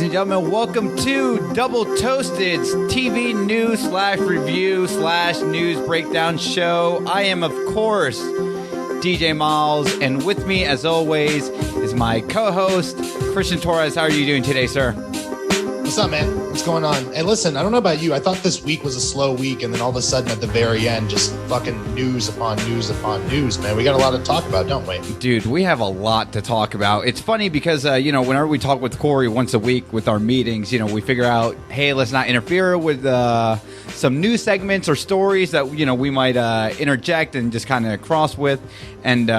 and gentlemen. Welcome to Double Toasted's TV news /review /news breakdown show. I am, of course, DJ Milez, and with me, as always, is my co-host, Christian Torres. How are you doing today, sir? What's up, man? What's going on? Hey, listen, I don't know about you. I thought this week was a slow week, and then all of a sudden at the very end, just fucking news upon news upon news, man. We got a lot to talk about, don't we? Dude, we have a lot to talk about. It's funny because, whenever we talk with Corey once a week with our meetings, we figure out, hey, let's not interfere with some news segments or stories that, we might interject and just kind of cross with. And,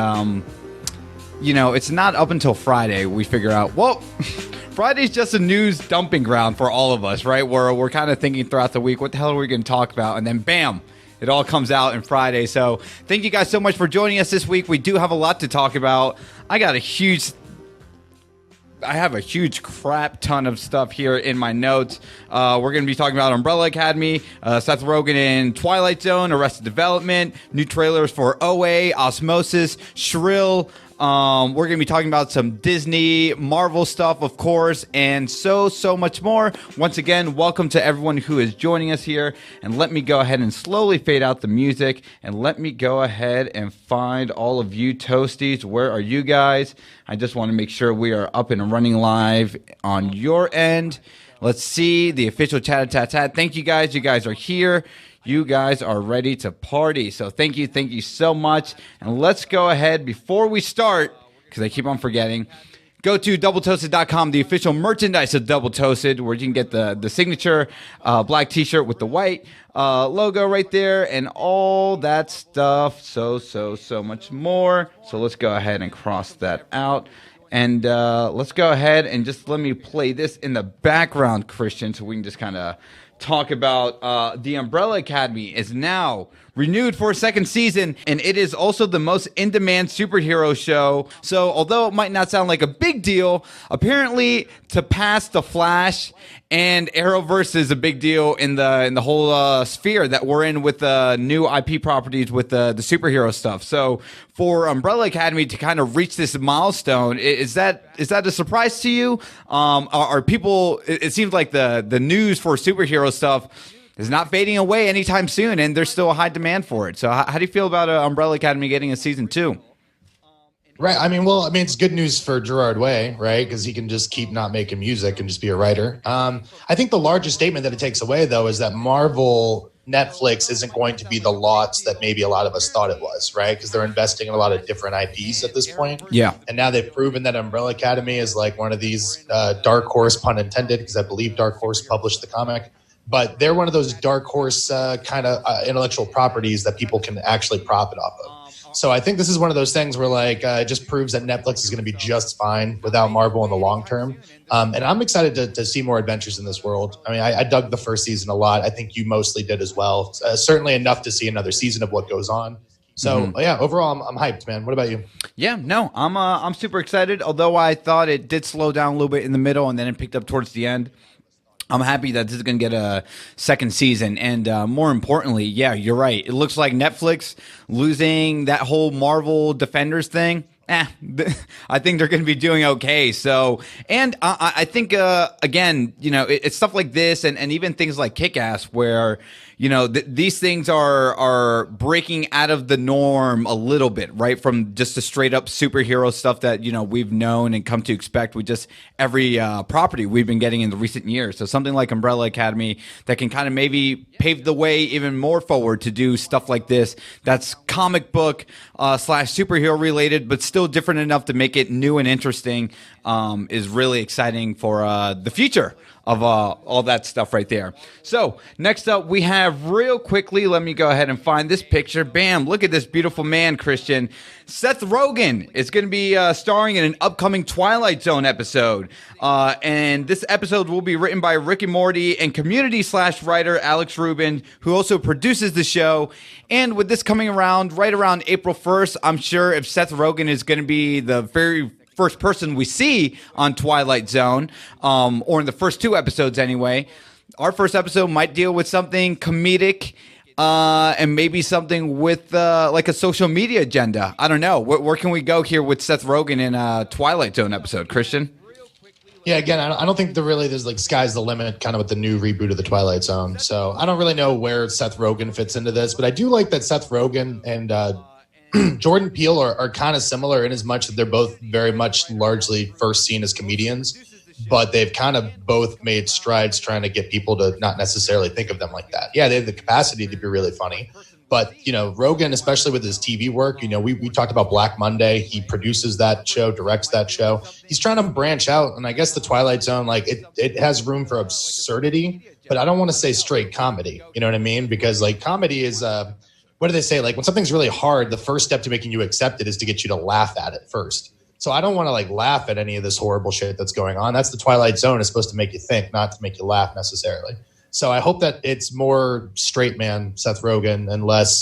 it's not up until Friday we figure out, well... Friday's just a news dumping ground for all of us, right? Where we're kind of thinking throughout the week, what the hell are we going to talk about? And then bam, it all comes out on Friday. So thank you guys so much for joining us this week. We do have a lot to talk about. I have a huge crap ton of stuff here in my notes. We're going to be talking about Umbrella Academy, Seth Rogen in Twilight Zone, Arrested Development, new trailers for OA, Osmosis, Shrill. We're going to be talking about some Disney, Marvel stuff, of course, and so much more. Once again, welcome to everyone who is joining us here. And let me go ahead and slowly fade out the music. And let me go ahead and find all of you toasties. Where are you guys? I just want to make sure we are up and running live on your end. Let's see the official chat. Thank you guys. You guys are here. You guys are ready to party. So thank you so much. And let's go ahead before we start, because I keep on forgetting. Go to doubletoasted.com, the official merchandise of Double Toasted, where you can get the signature black t-shirt with the white logo right there and all that stuff. So much more. So let's go ahead and cross that out. And let's go ahead and just let me play this in the background, Christian, so we can just kind of talk about the Umbrella Academy is now renewed for a second season, and it is also the most in-demand superhero show. So although it might not sound like a big deal, apparently to pass The Flash and Arrowverse is a big deal in the whole sphere that we're in with the new IP properties with the superhero stuff. So for Umbrella Academy to kind of reach this milestone, is that a surprise to you? Are people? It seems like the news for superhero stuff is not fading away anytime soon, and there's still a high demand for it. So how do you feel about Umbrella Academy getting a season 2? Right. It's good news for Gerard Way, right? Because he can just keep not making music and just be a writer. I think the largest statement that it takes away, though, is that Netflix isn't going to be the lots that maybe a lot of us thought it was, right? Because they're investing in a lot of different IPs at this point. Yeah. And now they've proven that Umbrella Academy is like one of these dark horse, pun intended, because I believe Dark Horse published the comic. But they're one of those dark horse kind of intellectual properties that people can actually profit off of. So I think this is one of those things where it just proves that Netflix is going to be just fine without Marvel in the long term. And I'm excited to see more adventures in this world. I dug the first season a lot. I think you mostly did as well. Certainly enough to see another season of what goes on. So yeah, overall, I'm hyped, man. What about you? Yeah, no, I'm super excited. Although I thought it did slow down a little bit in the middle and then it picked up towards the end. I'm happy that this is going to get a second season. And more importantly, yeah, you're right. It looks like Netflix losing that whole Marvel Defenders thing. I think they're going to be doing okay. So, and I think, again, it's stuff like this and even things like Kick-Ass where, these things are breaking out of the norm a little bit, right? From just the straight up superhero stuff that, we've known and come to expect with just every property we've been getting in the recent years. So something like Umbrella Academy that can kind of maybe pave the way even more forward to do stuff like this. That's comic book / superhero related, but still different enough to make it new and interesting, is really exciting for the future of all that stuff right there. So next up we have, real quickly, let me go ahead and find this picture. Bam, look at this beautiful man, Christian. Seth Rogen is going to be starring in an upcoming Twilight Zone episode. And this episode will be written by Rick and Morty and Community / writer Alex Rubin, who also produces the show. And with this coming around right around April 1st, I'm sure if Seth Rogen is going to be the very first person we see on Twilight Zone, or in the first 2 episodes anyway, our first episode might deal with something comedic, and maybe something with like a social media agenda. I don't know. Where can we go here with Seth Rogen in a Twilight Zone episode, Christian? Yeah, again, I don't think there's like sky's the limit kind of with the new reboot of the Twilight Zone. So I don't really know where Seth Rogen fits into this, but I do like that Seth Rogen and Jordan Peele are kind of similar in as much that they're both very much largely first seen as comedians, but they've kind of both made strides trying to get people to not necessarily think of them like that. Yeah, they have the capacity to be really funny. But, Rogan, especially with his TV work, we talked about Black Monday. He produces that show, directs that show. He's trying to branch out. And I guess the Twilight Zone, like it has room for absurdity, but I don't want to say straight comedy. You know what I mean? Because like comedy is, what do they say? Like when something's really hard, the first step to making you accept it is to get you to laugh at it first. So I don't want to like laugh at any of this horrible shit that's going on. That's the Twilight Zone. It's supposed to make you think, not to make you laugh necessarily. So I hope that it's more straight man Seth Rogen and less,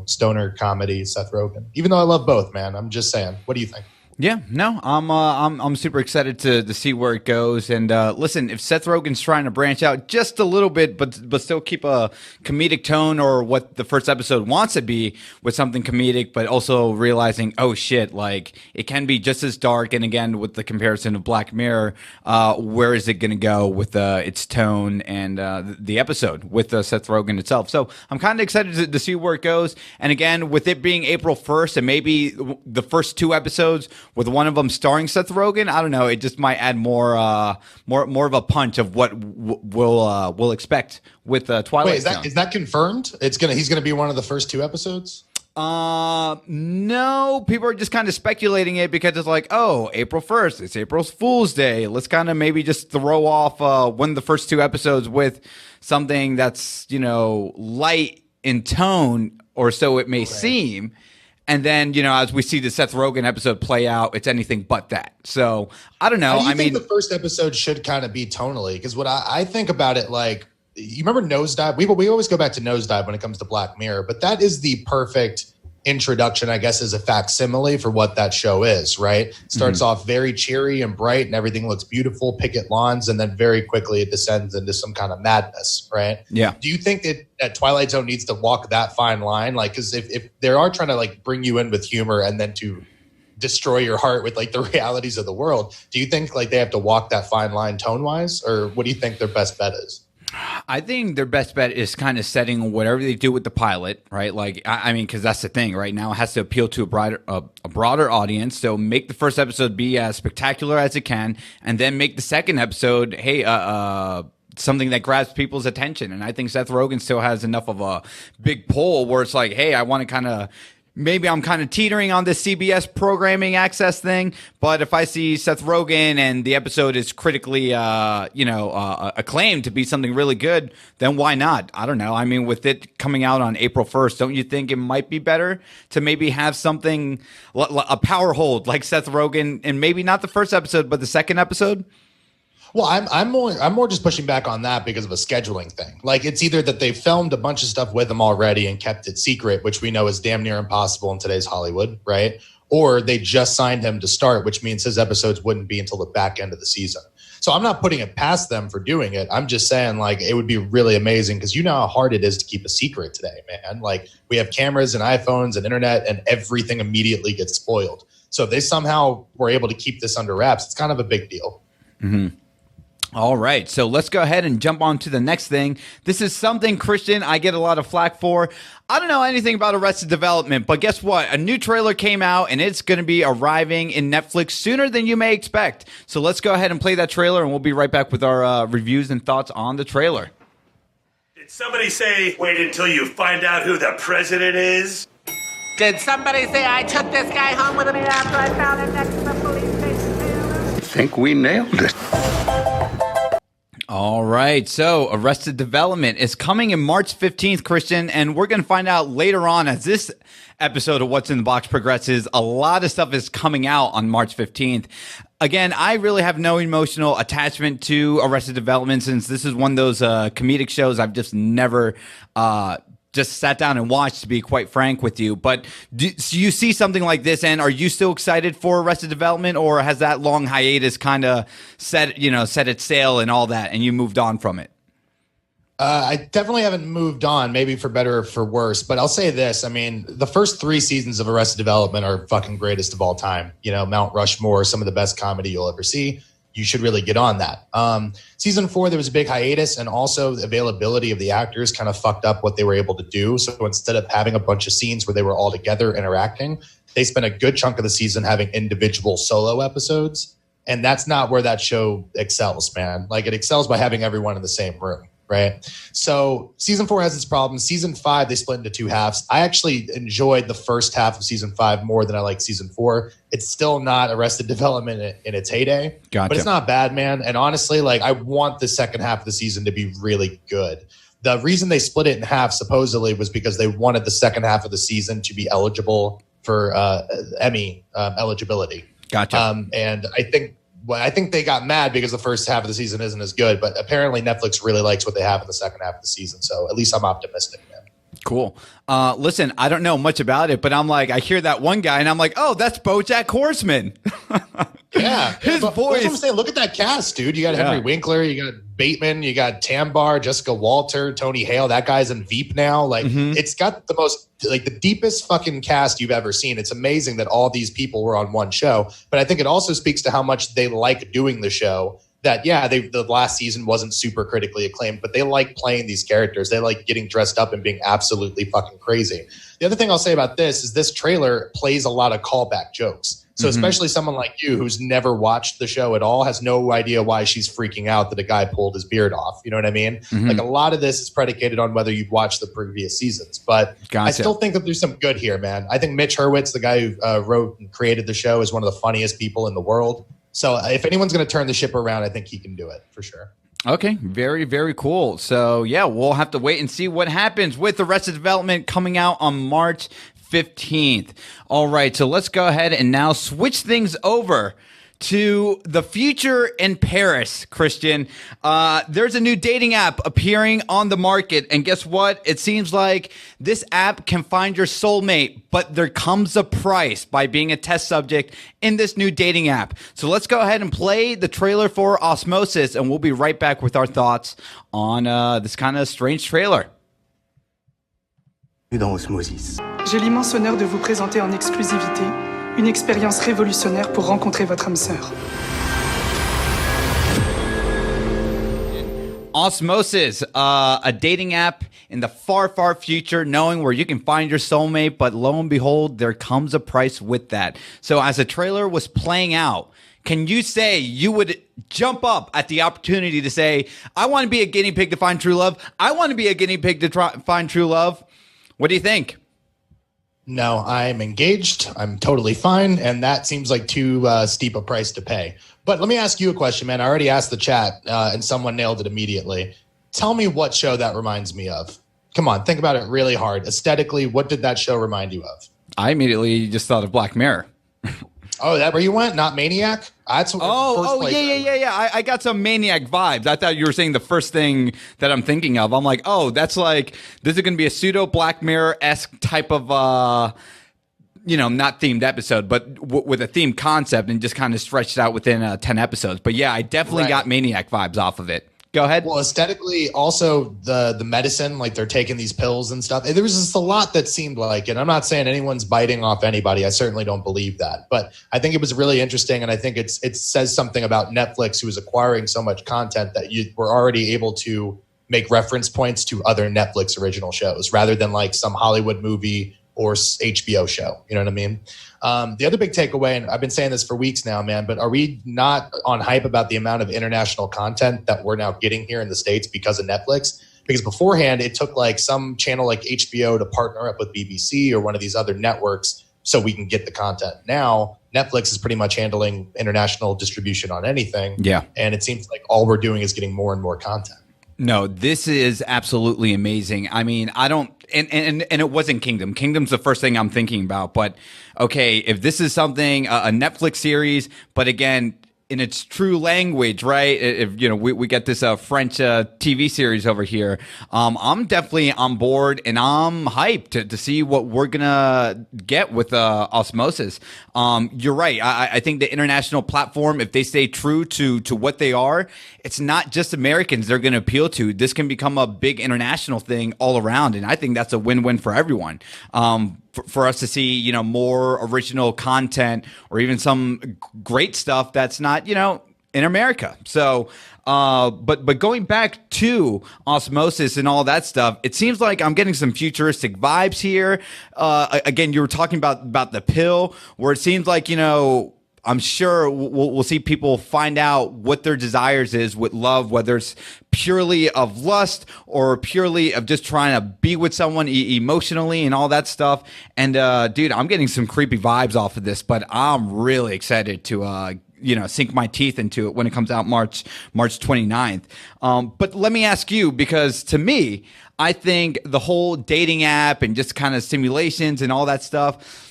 stoner comedy Seth Rogen. Even though I love both, man. I'm just saying. What do you think? Yeah, no, I'm super excited to see where it goes. And listen, if Seth Rogen's trying to branch out just a little bit, but still keep a comedic tone or what the first episode wants to be with something comedic, but also realizing, oh shit, like it can be just as dark. And again, with the comparison of Black Mirror, where is it going to go with its tone and the episode with Seth Rogen itself? So I'm kind of excited to see where it goes. And again, with it being April 1st and maybe the first two episodes with one of them starring Seth Rogen, I don't know. It just might add more of a punch of what we'll expect with Twilight Zone. Is that confirmed? He's gonna be one of the first two episodes. No, people are just kind of speculating it because it's like, oh, April 1st, it's April Fool's Day. Let's kind of maybe just throw off one of the first two episodes with something that's light in tone, or so it may seem. And then, as we see the Seth Rogen episode play out, it's anything but that. So, I don't know. I think the first episode should kind of be tonally, because what I think about it, like, you remember Nosedive? We always go back to Nosedive when it comes to Black Mirror, but that is the perfect introduction, I guess, as a facsimile for what that show is, right? It starts off very cheery and bright and everything looks beautiful, picket lawns, and then very quickly it descends into some kind of madness, right? Yeah. Do you think that Twilight Zone needs to walk that fine line? Like, because if they are trying to like bring you in with humor and then to destroy your heart with like the realities of the world, do you think like they have to walk that fine line tone-wise, or what do you think their best bet is? I think their best bet is kind of setting whatever they do with the pilot, right? Like, I mean, because that's the thing, right? Now it has to appeal to a broader audience. So make the first episode be as spectacular as it can, and then make the second episode, hey, something that grabs people's attention. And I think Seth Rogen still has enough of a big pull where it's like, hey, I want to kind of. Maybe I'm kind of teetering on this CBS programming access thing, but if I see Seth Rogen and the episode is critically, acclaimed to be something really good, then why not? I don't know. I mean, with it coming out on April 1st, don't you think it might be better to maybe have something, a power hold like Seth Rogen, and maybe not the first episode, but the second episode? Well, I'm more just pushing back on that because of a scheduling thing. Like, it's either that they filmed a bunch of stuff with him already and kept it secret, which we know is damn near impossible in today's Hollywood, right? Or they just signed him to start, which means his episodes wouldn't be until the back end of the season. So I'm not putting it past them for doing it. I'm just saying, like, it would be really amazing because you know how hard it is to keep a secret today, man. Like, we have cameras and iPhones and internet, and everything immediately gets spoiled. So if they somehow were able to keep this under wraps, it's kind of a big deal. Mm-hmm. All right, so let's go ahead and jump on to the next thing. This is something, Christian, I get a lot of flack for. I don't know anything about Arrested Development, but guess what? A new trailer came out, and it's going to be arriving in Netflix sooner than you may expect. So let's go ahead and play that trailer, and we'll be right back with our reviews and thoughts on the trailer. Did somebody say, wait until you find out who the president is? Did somebody say I took this guy home with me after I found him next to the police station? I think we nailed it. All right, so Arrested Development is coming in March 15th, Christian, and we're going to find out later on as this episode of What's in the Box progresses. A lot of stuff is coming out on March 15th. Again, I really have no emotional attachment to Arrested Development since this is one of those comedic shows I've just never just sat down and watched, to be quite frank with you. But do you see something like this, and are you still excited for Arrested Development, or has that long hiatus kind of set its sail and all that, and you moved on from it? I definitely haven't moved on, maybe for better or for worse. But I'll say this. I mean, the first 3 seasons of Arrested Development are fucking greatest of all time. You know, Mount Rushmore, some of the best comedy you'll ever see. you should really get on that. Season 4, there was a big hiatus, and also the availability of the actors kind of fucked up what they were able to do. So instead of having a bunch of scenes where they were all together interacting, they spent a good chunk of the season having individual solo episodes. And that's not where that show excels, man. Like, it excels by having everyone in the same room, right? So season 4 has its problems. Season 5, they split into 2 halves. I actually enjoyed the first half of season 5 more than I like season 4. It's still not Arrested Development in its heyday, Gotcha. but it's not bad, man. And honestly, like, I want the second half of the season to be really good. The reason they split it in half supposedly was because they wanted the second half of the season to be eligible for Emmy eligibility. Gotcha. And I think they got mad because the first half of the season isn't as good, but apparently Netflix really likes what they have in the second half of the season. So at least I'm optimistic, man. Cool. Listen, I don't know much about it, but I'm like, I hear that one guy and I'm like, oh, that's BoJack Horseman. Yeah. His but voice. That's what I'm saying. Look at that cast, dude. You got Henry Winkler, you got Bateman, you got Tambar, Jessica Walter, Tony Hale. That guy's in Veep now. Like, it's got the most, like, the deepest fucking cast you've ever seen. It's amazing that all these people were on one show. But I think it also speaks to how much they like doing the show. That, yeah, the last season wasn't super critically acclaimed, but they like playing these characters. They like getting dressed up and being absolutely fucking crazy. The other thing I'll say about this is this trailer plays a lot of callback jokes. So especially someone like you who's never watched the show at all has no idea why she's freaking out that a guy pulled his beard off. You know what I mean? Like, a lot of this is predicated on whether you've watched the previous seasons. But I still think that there's some good here, man. I think Mitch Hurwitz, the guy who wrote and created the show, is one of the funniest people in the world. So if anyone's going to turn the ship around, I think he can do it for sure. Okay, very, very cool. So, yeah, we'll have to wait and see what happens with Arrested Development coming out on March 15th. All right, so let's go ahead and now switch things over to the future in Paris, Christian. There's a new dating app appearing on the market, and guess what? It seems like this app can find your soulmate, but there comes a price by being a test subject in this new dating app. So let's go ahead and play the trailer for Osmosis, and we'll be right back with our thoughts on this kind of strange trailer. Dans Osmosis. J'ai l'immense honneur de vous présenter en exclusivité une expérience révolutionnaire pour rencontrer votre âme sœur. Osmosis, a dating app in the far, far future, knowing where you can find your soulmate, but lo and behold, there comes a price with that. So as the trailer was playing out, can you say you would jump up at the opportunity to say, I want to be a guinea pig to find true love? I want to be a guinea pig to find true love. What do you think? No, I'm engaged. I'm totally fine. And that seems like too steep a price to pay. But let me ask you a question, man. I already asked the chat and someone nailed it immediately. Tell me what show that reminds me of. Come on, think about it really hard. Aesthetically, what did that show remind you of? I immediately just thought of Black Mirror. Oh, that where you went? Not Maniac? That's what yeah. I got some Maniac vibes. I thought you were saying the first thing that I'm thinking of. I'm like, oh, that's like, this is going to be a pseudo Black Mirror-esque type of, not themed episode, but with a themed concept and just kind of stretched out within 10 episodes. But yeah, I definitely got Maniac vibes off of it. Go ahead. Well, aesthetically, also the medicine, like they're taking these pills and stuff. There was just a lot that seemed like, and I'm not saying anyone's biting off anybody. I certainly don't believe that. But I think it was really interesting. And I think it says something about Netflix, who is acquiring so much content that you were already able to make reference points to other Netflix original shows rather than like some Hollywood movie or HBO show. You know what I mean? The other big takeaway, and I've been saying this for weeks now, man, but are we not on hype about the amount of international content that we're now getting here in the States because of Netflix? Because beforehand, it took like some channel like HBO to partner up with BBC or one of these other networks so we can get the content. Now, Netflix is pretty much handling international distribution on anything. Yeah. And it seems like all we're doing is getting more and more content. No, this is absolutely amazing. I mean, I don't, and it wasn't Kingdom. Kingdom's the first thing I'm thinking about. But okay, if this is something, a Netflix series, but again, in its true language, right? If we get this French TV series over here, I'm definitely on board and I'm hyped to see what we're gonna get with Osmosis. You're right. I think the international platform, if they stay true to what they are, it's not just Americans they're gonna appeal to. This can become a big international thing all around, and I think that's a win-win for everyone. For us to see, more original content or even some great stuff that's not, in America. So, but going back to Osmosis and all that stuff, it seems like I'm getting some futuristic vibes here. Again, you were talking about the pill, where it seems like, you know, I'm sure we'll see people find out what their desires is with love, whether it's purely of lust or purely of just trying to be with someone emotionally and all that stuff. And dude, I'm getting some creepy vibes off of this, but I'm really excited to sink my teeth into it when it comes out March 29th. But let me ask you, because to me, I think the whole dating app and just kind of simulations and all that stuff,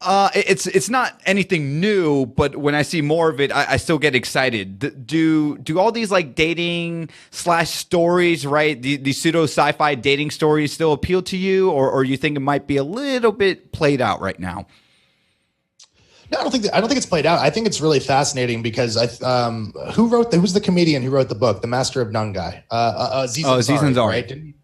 it's not anything new, but when I see more of it, I still get excited. Do all these like dating / stories, right? These pseudo sci-fi dating stories still appeal to you, or you think it might be a little bit played out right now? No, I don't think it's played out. I think it's really fascinating because who's the comedian who wrote the book, The Master of None guy? Aziz Ansari, right?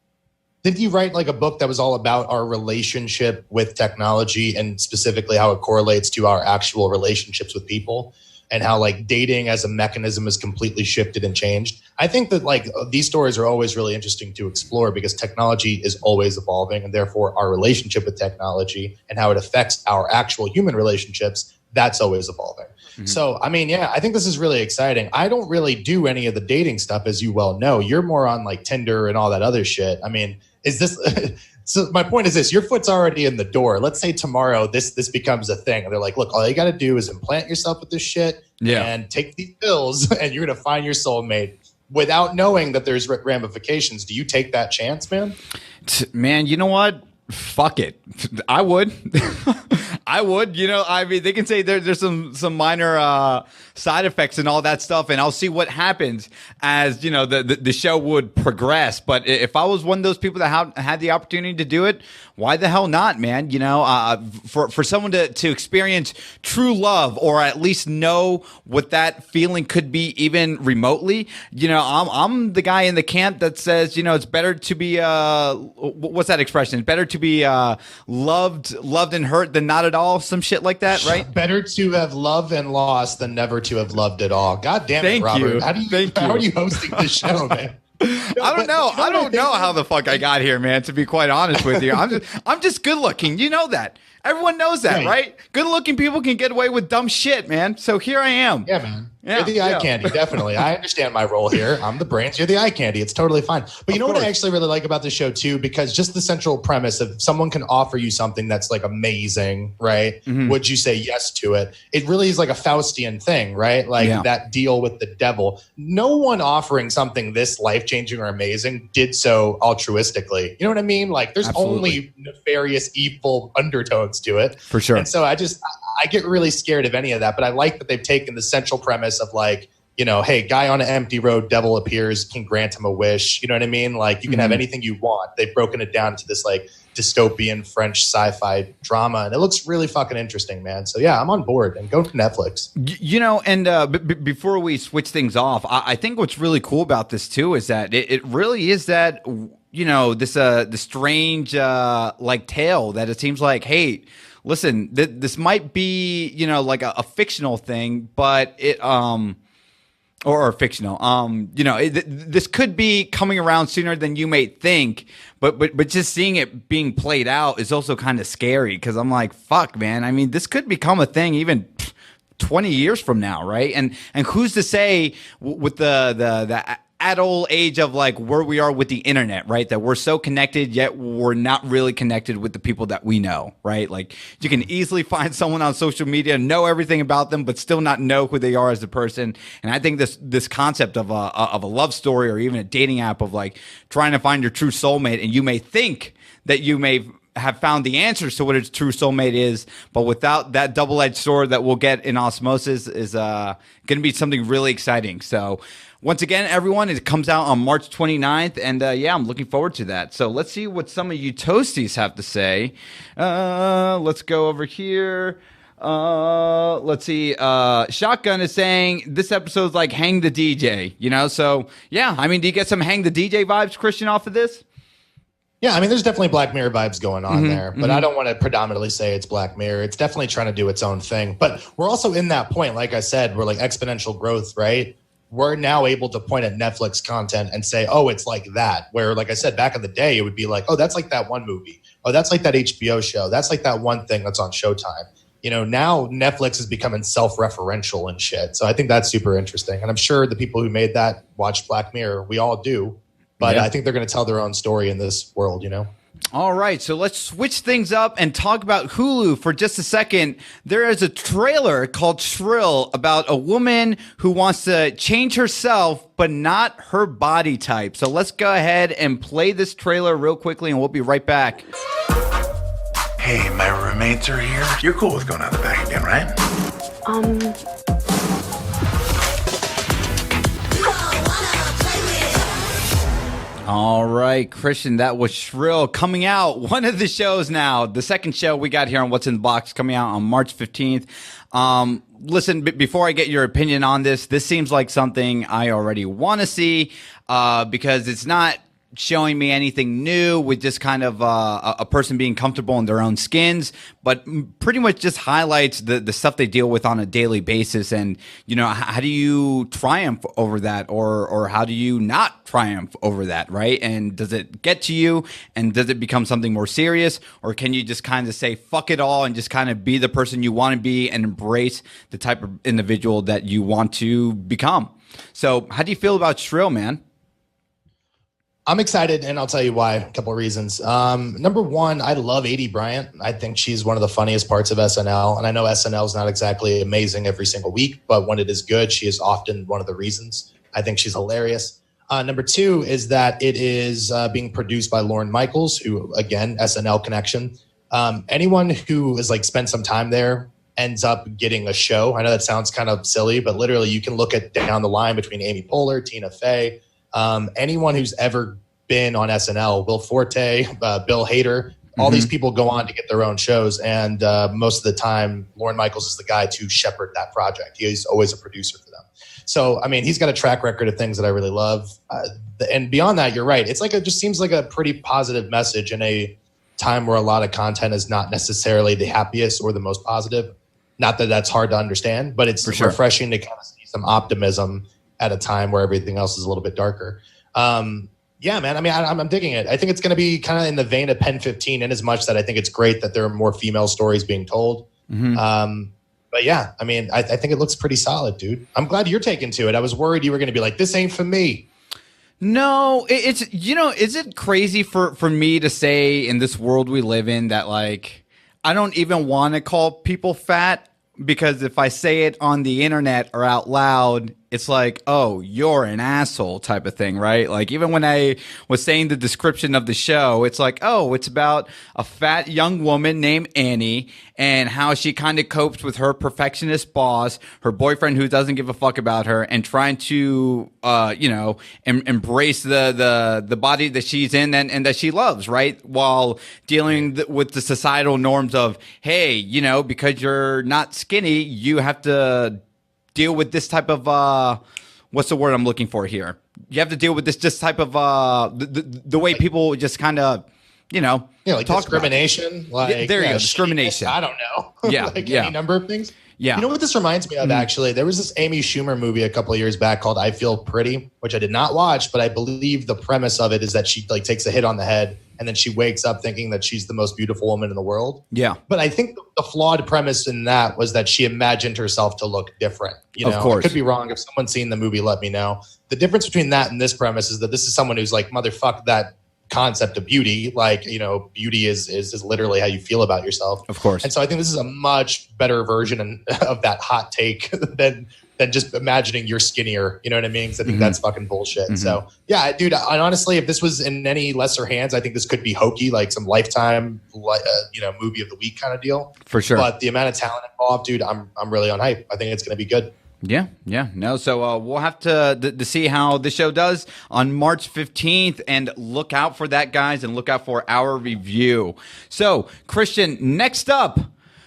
Did you write like a book that was all about our relationship with technology and specifically how it correlates to our actual relationships with people and how like dating as a mechanism has completely shifted and changed? I think that like these stories are always really interesting to explore because technology is always evolving, and therefore our relationship with technology and how it affects our actual human relationships, that's always evolving. Mm-hmm. So, I mean, yeah, I think this is really exciting. I don't really do any of the dating stuff, as you well know. You're more on like Tinder and all that other shit. I mean, is this so my point is this: your foot's already in the door. Let's say tomorrow this becomes a thing, and they're like, look, all you got to do is implant yourself with this shit and take these pills, and you're gonna find your soulmate without knowing that there's ramifications. Do you take that chance, man? Man, you know what? Fuck it. I would. I would. You know, I mean, they can say there's some minor side effects and all that stuff, and I'll see what happens as, you know, the show would progress. But if I was one of those people that had the opportunity to do it, why the hell not, man? You know, for someone to experience true love, or at least know what that feeling could be even remotely, you know, I'm the guy in the camp that says, you know, it's better to be what's that expression? It's better to be loved and hurt than not at all. Some shit like that, right? Better to have loved and lost than never to have loved at all. God damn it, Robert. How are you hosting this show, man? No, I don't know. I don't know how the fuck I got here, man, to be quite honest with you. I'm just good looking. You know that. Everyone knows that, right? Good looking people can get away with dumb shit, man. So here I am. Yeah, man. Yeah, you're the eye candy, definitely. I understand my role here. I'm the brains. You're the eye candy. It's totally fine. But you know what I actually really like about the show, too? Because just the central premise of someone can offer you something that's like amazing, right? Mm-hmm. Would you say yes to it? It really is like a Faustian thing, right? Like that deal with the devil. No one offering something this life-changing or amazing did so altruistically. You know what I mean? Like there's only nefarious, evil undertones to it. For sure. And so I get really scared of any of that, but I like that they've taken the central premise of like, you know, hey, guy on an empty road, devil appears, can grant him a wish. You know what I mean? Like you can have anything you want. They've broken it down to this like dystopian French sci-fi drama, and it looks really fucking interesting, man. So yeah, I'm on board, and go to Netflix. You know, and before we switch things off, I think what's really cool about this too is that it really is that, you know, this the strange like tale that it seems like, hey, listen, this might be, you know, like a fictional thing, but it or fictional, you know, this could be coming around sooner than you may think, but just seeing it being played out is also kind of scary, because I'm like, fuck, man. I mean, this could become a thing even 20 years from now, right? And who's to say with the at old age of like where we are with the internet, right? That we're so connected, yet we're not really connected with the people that we know, right? Like you can easily find someone on social media, know everything about them, but still not know who they are as a person. And I think this concept of a love story, or even a dating app, of like trying to find your true soulmate, and you may think that you may have found the answers to what its true soulmate is, but without that double-edged sword that we'll get in Osmosis, is going to be something really exciting. So once again, everyone, it comes out on March 29th, and yeah, I'm looking forward to that. So let's see what some of you toasties have to say. Let's go over here. Let's see. Shotgun is saying this episode's like Hang the DJ, you know? So yeah, I mean, do you get some Hang the DJ vibes, Christian, off of this? Yeah, I mean, there's definitely Black Mirror vibes going on there, but I don't want to predominantly say it's Black Mirror. It's definitely trying to do its own thing. But we're also in that point, like I said, we're like exponential growth, right? we're now able to point at Netflix content and say, oh, it's like that. Where, like I said, back in the day, it would be like, oh, that's like that one movie. Oh, that's like that HBO show. That's like that one thing that's on Showtime. You know, now Netflix is becoming self-referential and shit. So I think that's super interesting. And I'm sure the people who made that watched Black Mirror. We all do. But I think they're going to tell their own story in this world, you know? All right, so let's switch things up and talk about Hulu for just a second. There is a trailer called Shrill about a woman who wants to change herself, but not her body type. So let's go ahead and play this trailer real quickly, and we'll be right back. Hey, my roommates are here. You're cool with going out the back again, right? All right, Christian, that was Shrill coming out. One of the shows now, the second show we got here on What's in the Box, coming out on March 15th. Listen, before I get your opinion on this seems like something I already want to see because it's not showing me anything new with just kind of a person being comfortable in their own skins, but pretty much just highlights the stuff they deal with on a daily basis. And, you know, how do you triumph over that, or how do you not triumph over that, right? And does it get to you, and does it become something more serious, or can you just kind of say fuck it all and just kind of be the person you want to be and embrace the type of individual that you want to become? So how do you feel about Shrill, man? I'm excited, and I'll tell you why. A couple of reasons. Number one, I love Adie Bryant. I think she's one of the funniest parts of SNL. And I know SNL is not exactly amazing every single week, but when it is good, she is often one of the reasons. I think she's hilarious. Number two is that it is being produced by Lorne Michaels, who, again, SNL connection. Anyone who has like spent some time there ends up getting a show. I know that sounds kind of silly, but literally you can look at down the line between Amy Poehler, Tina Fey, anyone who's ever been on SNL, Will Forte, Bill Hader, all these people go on to get their own shows. And most of the time, Lorne Michaels is the guy to shepherd that project. He's always a producer for them. So, I mean, he's got a track record of things that I really love. And beyond that, you're right. It's like, it just seems like a pretty positive message in a time where a lot of content is not necessarily the happiest or the most positive. Not that that's hard to understand, but it's refreshing to kind of see some optimism at a time where everything else is a little bit darker. Yeah, man. I mean, I'm digging it. I think it's going to be kind of in the vein of Pen 15 in as much that I think it's great that there are more female stories being told. But yeah, I mean, I think it looks pretty solid, dude. I'm glad you're taking to it. I was worried you were going to be like, this ain't for me. No, it's, you know, is it crazy for me to say in this world we live in that, like, I don't even want to call people fat, because if I say it on the internet or out loud, it's like, oh, you're an asshole type of thing, right? Like, even when I was saying the description of the show, it's like, oh, it's about a fat young woman named Annie and how she kind of copes with her perfectionist boss, her boyfriend who doesn't give a fuck about her, and trying to, you know, embrace the body that she's in and that she loves, right? While dealing with the societal norms of, hey, you know, because you're not skinny, you have to deal with this type of what's the word I'm looking for here? You have to deal with this type of the way people just kind of, you know, like talk discrimination. Like, there you go, discrimination. I don't know. Yeah, like yeah. any number of things. Yeah. You know what this reminds me of, actually? There was this Amy Schumer movie a couple of years back called I Feel Pretty, which I did not watch, but I believe the premise of it is that she like takes a hit on the head and then she wakes up thinking that she's the most beautiful woman in the world. Yeah. But I think the flawed premise in that was that she imagined herself to look different. You know, of course. I could be wrong. If someone's seen the movie, let me know. The difference between that and this premise is that this is someone who's like, motherfuck that concept of beauty. Like, you know, beauty is literally how you feel about yourself. Of course. And so I think this is a much better version of that hot take than just imagining you're skinnier. You know what I mean? Because I think that's fucking bullshit. So yeah, dude, I honestly, if this was in any lesser hands, I think this could be hokey, like some Lifetime, you know, movie of the week kind of deal. For sure. But the amount of talent involved, dude, I'm really on hype. I think it's going to be good. Yeah. No, so we'll have to see how the show does on March 15th, and look out for that, guys, and look out for our review. So, Christian, next up,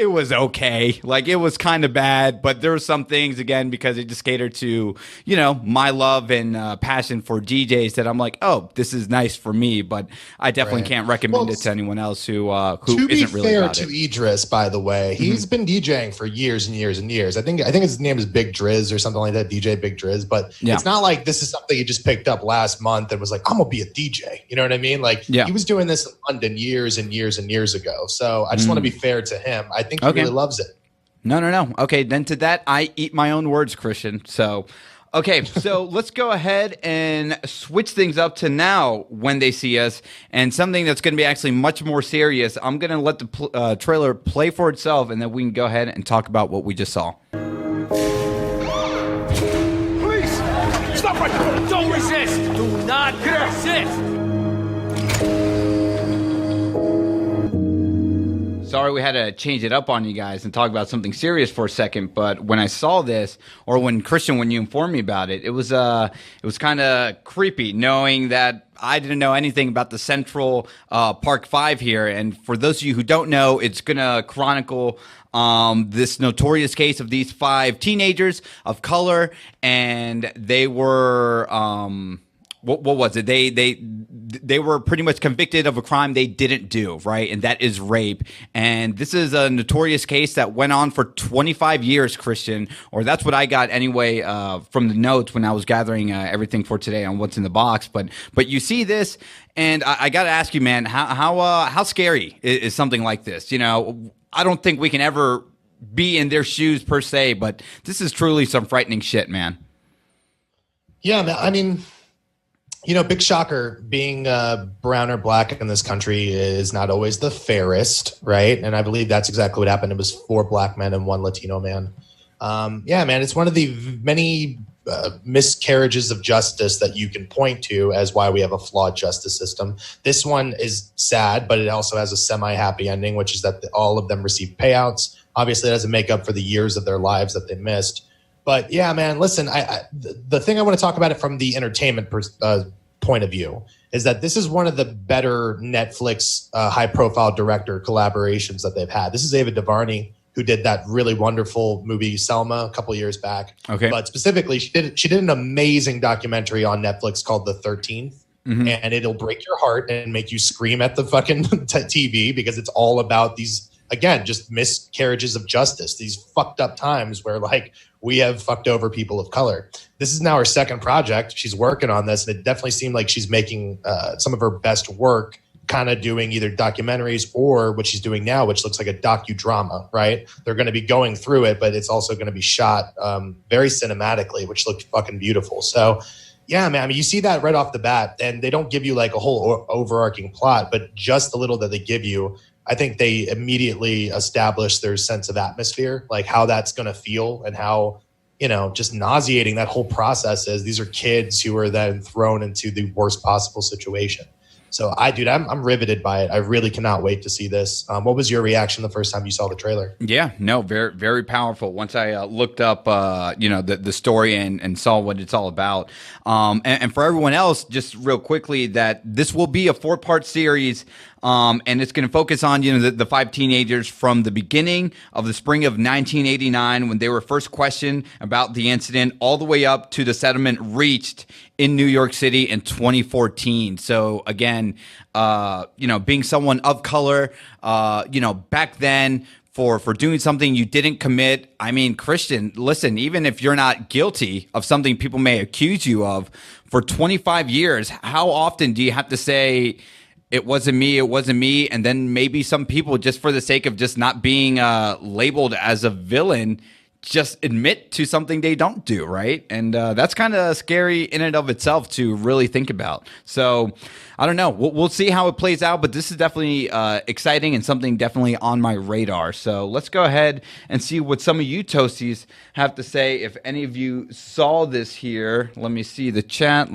it was okay. Like, it was kind of bad, but there were some things, again, because it just catered to, you know, my love and passion for DJs that I'm like, oh, this is nice for me, but I definitely can't recommend it to anyone else who isn't really about it. To be fair to Idris, by the way, he's been DJing for years and years and years. I think his name is Big Driz or something like that, DJ Big Driz, but it's not like this is something he just picked up last month and was like, I'm going to be a DJ. You know what I mean? Like, he was doing this in London years and years and years ago. So I just want to be fair to him. I think he really loves it. No. Okay, then to that, I eat my own words, Christian. So, okay, so let's go ahead and switch things up to now when they see us, and something that's going to be actually much more serious. I'm going to let the trailer play for itself, and then we can go ahead and talk about what we just saw. Please, stop right there. Don't resist. Do not resist. Sorry we had to change it up on you guys and talk about something serious for a second, but when I saw this, or when you informed me about it, it was kind of creepy knowing that I didn't know anything about the Central Park 5 here. And for those of you who don't know, it's going to chronicle this notorious case of these 5 teenagers of color, and they were what was it? They were pretty much convicted of a crime they didn't do, right? And that is rape. And this is a notorious case that went on for 25 years, Christian, or that's what I got anyway from the notes when I was gathering everything for today on what's in the box. But you see this, and I got to ask you, man, how scary is something like this? You know, I don't think we can ever be in their shoes per se, but this is truly some frightening shit, man. Yeah, man. I mean, you know, big shocker, being brown or black in this country is not always the fairest, right? And I believe that's exactly what happened. It was 4 black men and 1 Latino man. Yeah, man, it's one of the many miscarriages of justice that you can point to as why we have a flawed justice system. This one is sad, but it also has a semi-happy ending, which is that all of them received payouts. Obviously, it doesn't make up for the years of their lives that they missed. But yeah, man, listen, the thing I want to talk about it from the entertainment point of view is that this is one of the better Netflix high-profile director collaborations that they've had. This is Ava DuVernay, who did that really wonderful movie Selma a couple of years back. Okay. But specifically, she did an amazing documentary on Netflix called The 13th. Mm-hmm. And it'll break your heart and make you scream at the fucking TV because it's all about these, again, just miscarriages of justice, these fucked up times where, like, we have fucked over people of color. This is now her second project. She's working on this, and it definitely seemed like she's making some of her best work kind of doing either documentaries or what she's doing now, which looks like a docudrama, right? They're going to be going through it, but it's also going to be shot very cinematically, which looked fucking beautiful. So, yeah, man, I mean, you see that right off the bat, and they don't give you like a whole overarching plot, but just the little that they give you, I think they immediately establish their sense of atmosphere, like how that's going to feel and how, you know, just nauseating that whole process is. These are kids who are then thrown into the worst possible situation. So I'm riveted by it. I really cannot wait to see this. What was your reaction the first time you saw the trailer? Yeah, no, very, very powerful. Once I looked up, the story and saw what it's all about. And for everyone else, just real quickly, that this will be a 4-part series. And it's going to focus on, the 5 teenagers from the beginning of the spring of 1989 when they were first questioned about the incident all the way up to the settlement reached in New York City in 2014. So again, being someone of color, back then, for doing something you didn't commit. I mean, Christian, listen, even if you're not guilty of something people may accuse you of, for 25 years, how often do you have to say, it wasn't me, and then maybe some people, just for the sake of just not being labeled as a villain, just admit to something they don't do, right? And that's kind of scary in and of itself to really think about. So I don't know. We'll see how it plays out, but this is definitely exciting and something definitely on my radar. So let's go ahead and see what some of you toasties have to say. If any of you saw this here, let me see the chat.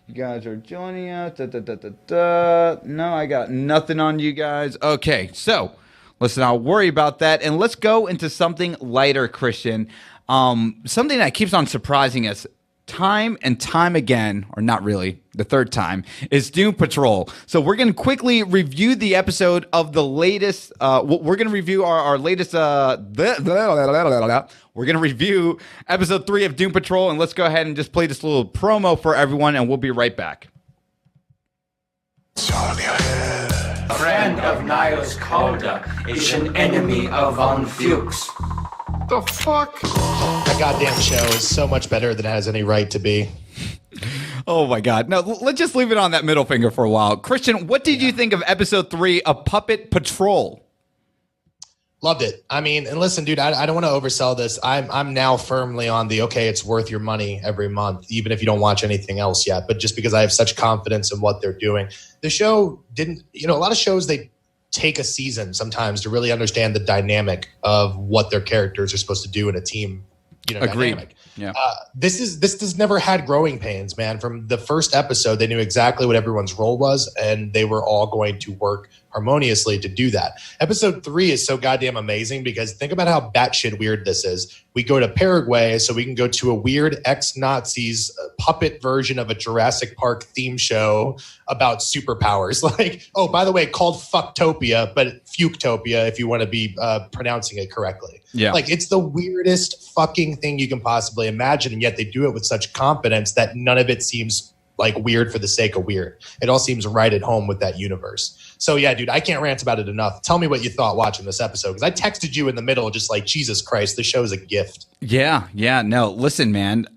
You guys are joining us. No, I got nothing on you guys. Okay, so listen, I'll worry about that. And let's go into something lighter, Christian. Something that keeps on surprising us time and time again, or not really, the third time, is Doom Patrol. So we're going to quickly review the episode of the latest. We're going to review our latest. We're going to review episode 3 of Doom Patrol, and let's go ahead and just play this little promo for everyone, and we'll be right back. A friend of Niles Calder is an enemy of Von Fuchs. The fuck? That goddamn show is so much better than it has any right to be. Oh my God. No, let's just leave it on that middle finger for a while. Christian, what did you think of episode 3 of Puppet Patrol? Loved it. I mean, and listen, dude, I don't want to oversell this. I'm now firmly on the, okay, it's worth your money every month, even if you don't watch anything else yet. But just because I have such confidence in what they're doing. The show didn't, a lot of shows, they take a season sometimes to really understand the dynamic of what their characters are supposed to do in a team, dynamic. Yeah. This has never had growing pains, man. From the first episode, they knew exactly what everyone's role was, and they were all going to work harmoniously to do that. Episode 3 is so goddamn amazing because think about how batshit weird this is. We go to Paraguay so we can go to a weird ex-Nazis puppet version of a Jurassic Park theme show about superpowers. Like, oh, by the way, called Fucktopia, but Fucktopia if you want to be pronouncing it correctly. Yeah. Like, it's the weirdest fucking thing you can possibly imagine, and yet they do it with such confidence that none of it seems like weird for the sake of weird. It all seems right at home with that universe. So yeah, dude, I can't rant about it enough. Tell me what you thought watching this episode, because I texted you in the middle just like, Jesus Christ, this show is a gift. Yeah. No, listen, man.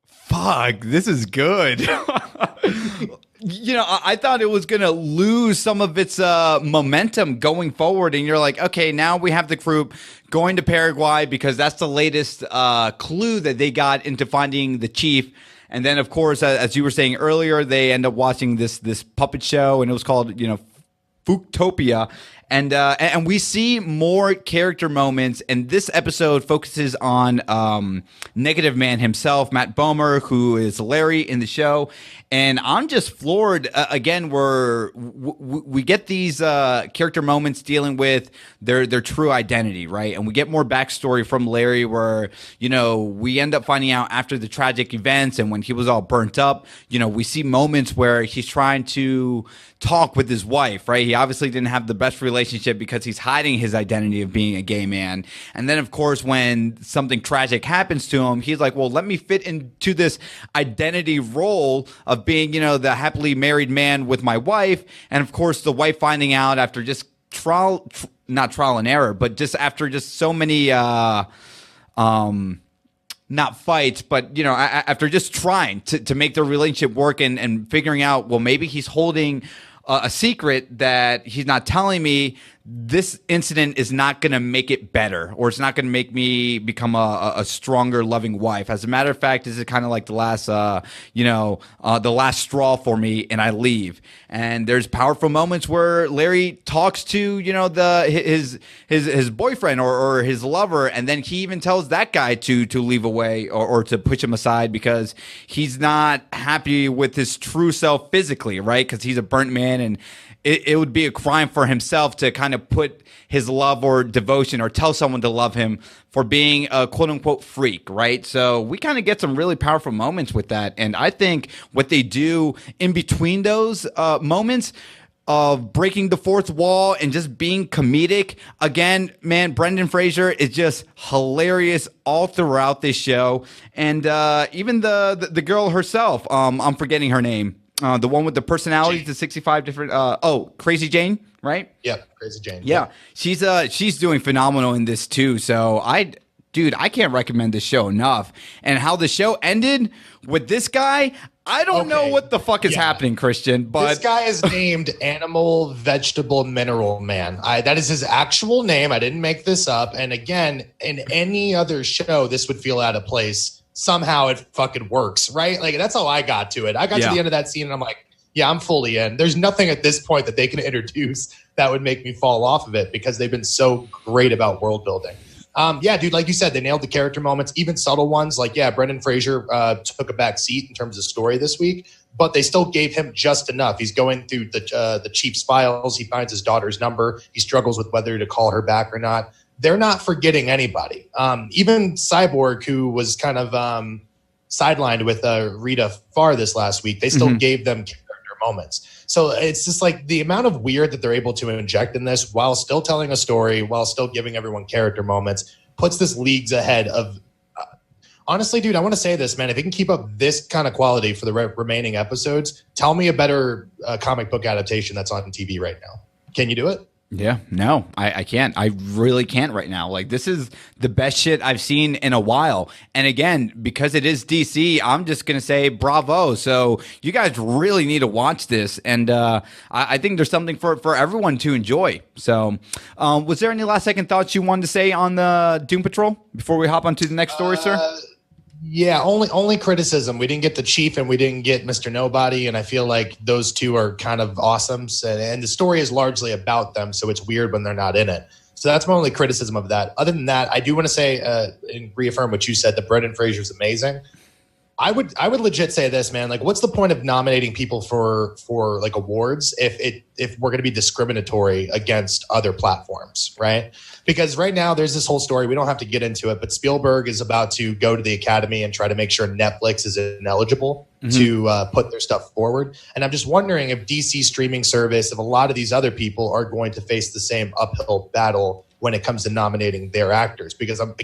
Fuck, this is good. I thought it was going to lose some of its momentum going forward. And you're like, okay, now we have the group going to Paraguay because that's the latest clue that they got into finding the chief. And then, of course, as you were saying earlier, they end up watching this puppet show, and it was called, Fucktopia. And we see more character moments, and this episode focuses on Negative Man himself, Matt Bomer, who is Larry in the show. And I'm just floored. Again, we get these character moments dealing with their true identity, right? And we get more backstory from Larry where, we end up finding out after the tragic events and when he was all burnt up, we see moments where he's trying to talk with his wife, right? He obviously didn't have the best relationship because he's hiding his identity of being a gay man. And then, of course, when something tragic happens to him, he's like, well, let me fit into this identity role of being, the happily married man with my wife. And of course, the wife finding out after just not trial and error, but just after just so many, not fights, but, after just trying to make their relationship work and figuring out, well, maybe he's holding a secret that he's not telling me. This incident is not going to make it better, or it's not going to make me become a stronger, loving wife. As a matter of fact, this is kind of like the last, the last straw for me, and I leave. And there's powerful moments where Larry talks to, his boyfriend or his lover, and then he even tells that guy to leave away or to push him aside because he's not happy with his true self physically, right? Because he's a burnt man, and it would be a crime for himself to kind of put his love or devotion or tell someone to love him for being a quote unquote freak, right? So we kind of get some really powerful moments with that. And I think what they do in between those moments of breaking the fourth wall and just being comedic, again, man, Brendan Fraser is just hilarious all throughout this show. And even the girl herself, I'm forgetting her name. The one with the personalities, the 65 different. Crazy Jane, right? Yeah, Crazy Jane. Yeah, she's doing phenomenal in this too. So I can't recommend this show enough. And how the show ended with this guy, I don't know what the fuck is happening, Christian. But this guy is named Animal Vegetable Mineral Man. That is his actual name. I didn't make this up. And again, in any other show, this would feel out of place. Somehow it fucking works, right? Like, that's how I got to it. I got to the end of that scene and I'm like, yeah, I'm fully in. There's nothing at this point that they can introduce that would make me fall off of it because they've been so great about world building. Yeah, dude, like you said, they nailed the character moments, even subtle ones. Like, yeah, Brendan Fraser took a back seat in terms of story this week, but they still gave him just enough. He's going through the chief's files. He finds his daughter's number. He struggles with whether to call her back or not. they're not forgetting anybody. Even Cyborg, who was kind of sidelined with Rita Farr this last week, they still gave them character moments. So it's just like the amount of weird that they're able to inject in this while still telling a story, while still giving everyone character moments, puts this leagues ahead of. Honestly, dude, I want to say this, man. If you can keep up this kind of quality for the remaining episodes, tell me a better comic book adaptation that's on TV right now. Can you do it? Yeah, no, I can't. I really can't right now. Like, this is the best shit I've seen in a while. And again, because it is DC, I'm just going to say bravo. So you guys really need to watch this. And I think there's something for everyone to enjoy. So was there any last second thoughts you wanted to say on the Doom Patrol before we hop on to the next story, sir? Yeah, only criticism. We didn't get the Chief and we didn't get Mr. Nobody, and I feel like those two are kind of awesome. And the story is largely about them, so it's weird when they're not in it. So that's my only criticism of that. Other than that, I do want to say and reaffirm what you said, that Brendan Fraser is amazing. I would legit say this, man. Like, what's the point of nominating people for like awards if we're going to be discriminatory against other platforms, right? Because right now there's this whole story. We don't have to get into it, but Spielberg is about to go to the Academy and try to make sure Netflix is ineligible to put their stuff forward. And I'm just wondering if DC streaming service, if a lot of these other people are going to face the same uphill battle when it comes to nominating their actors. Because I'm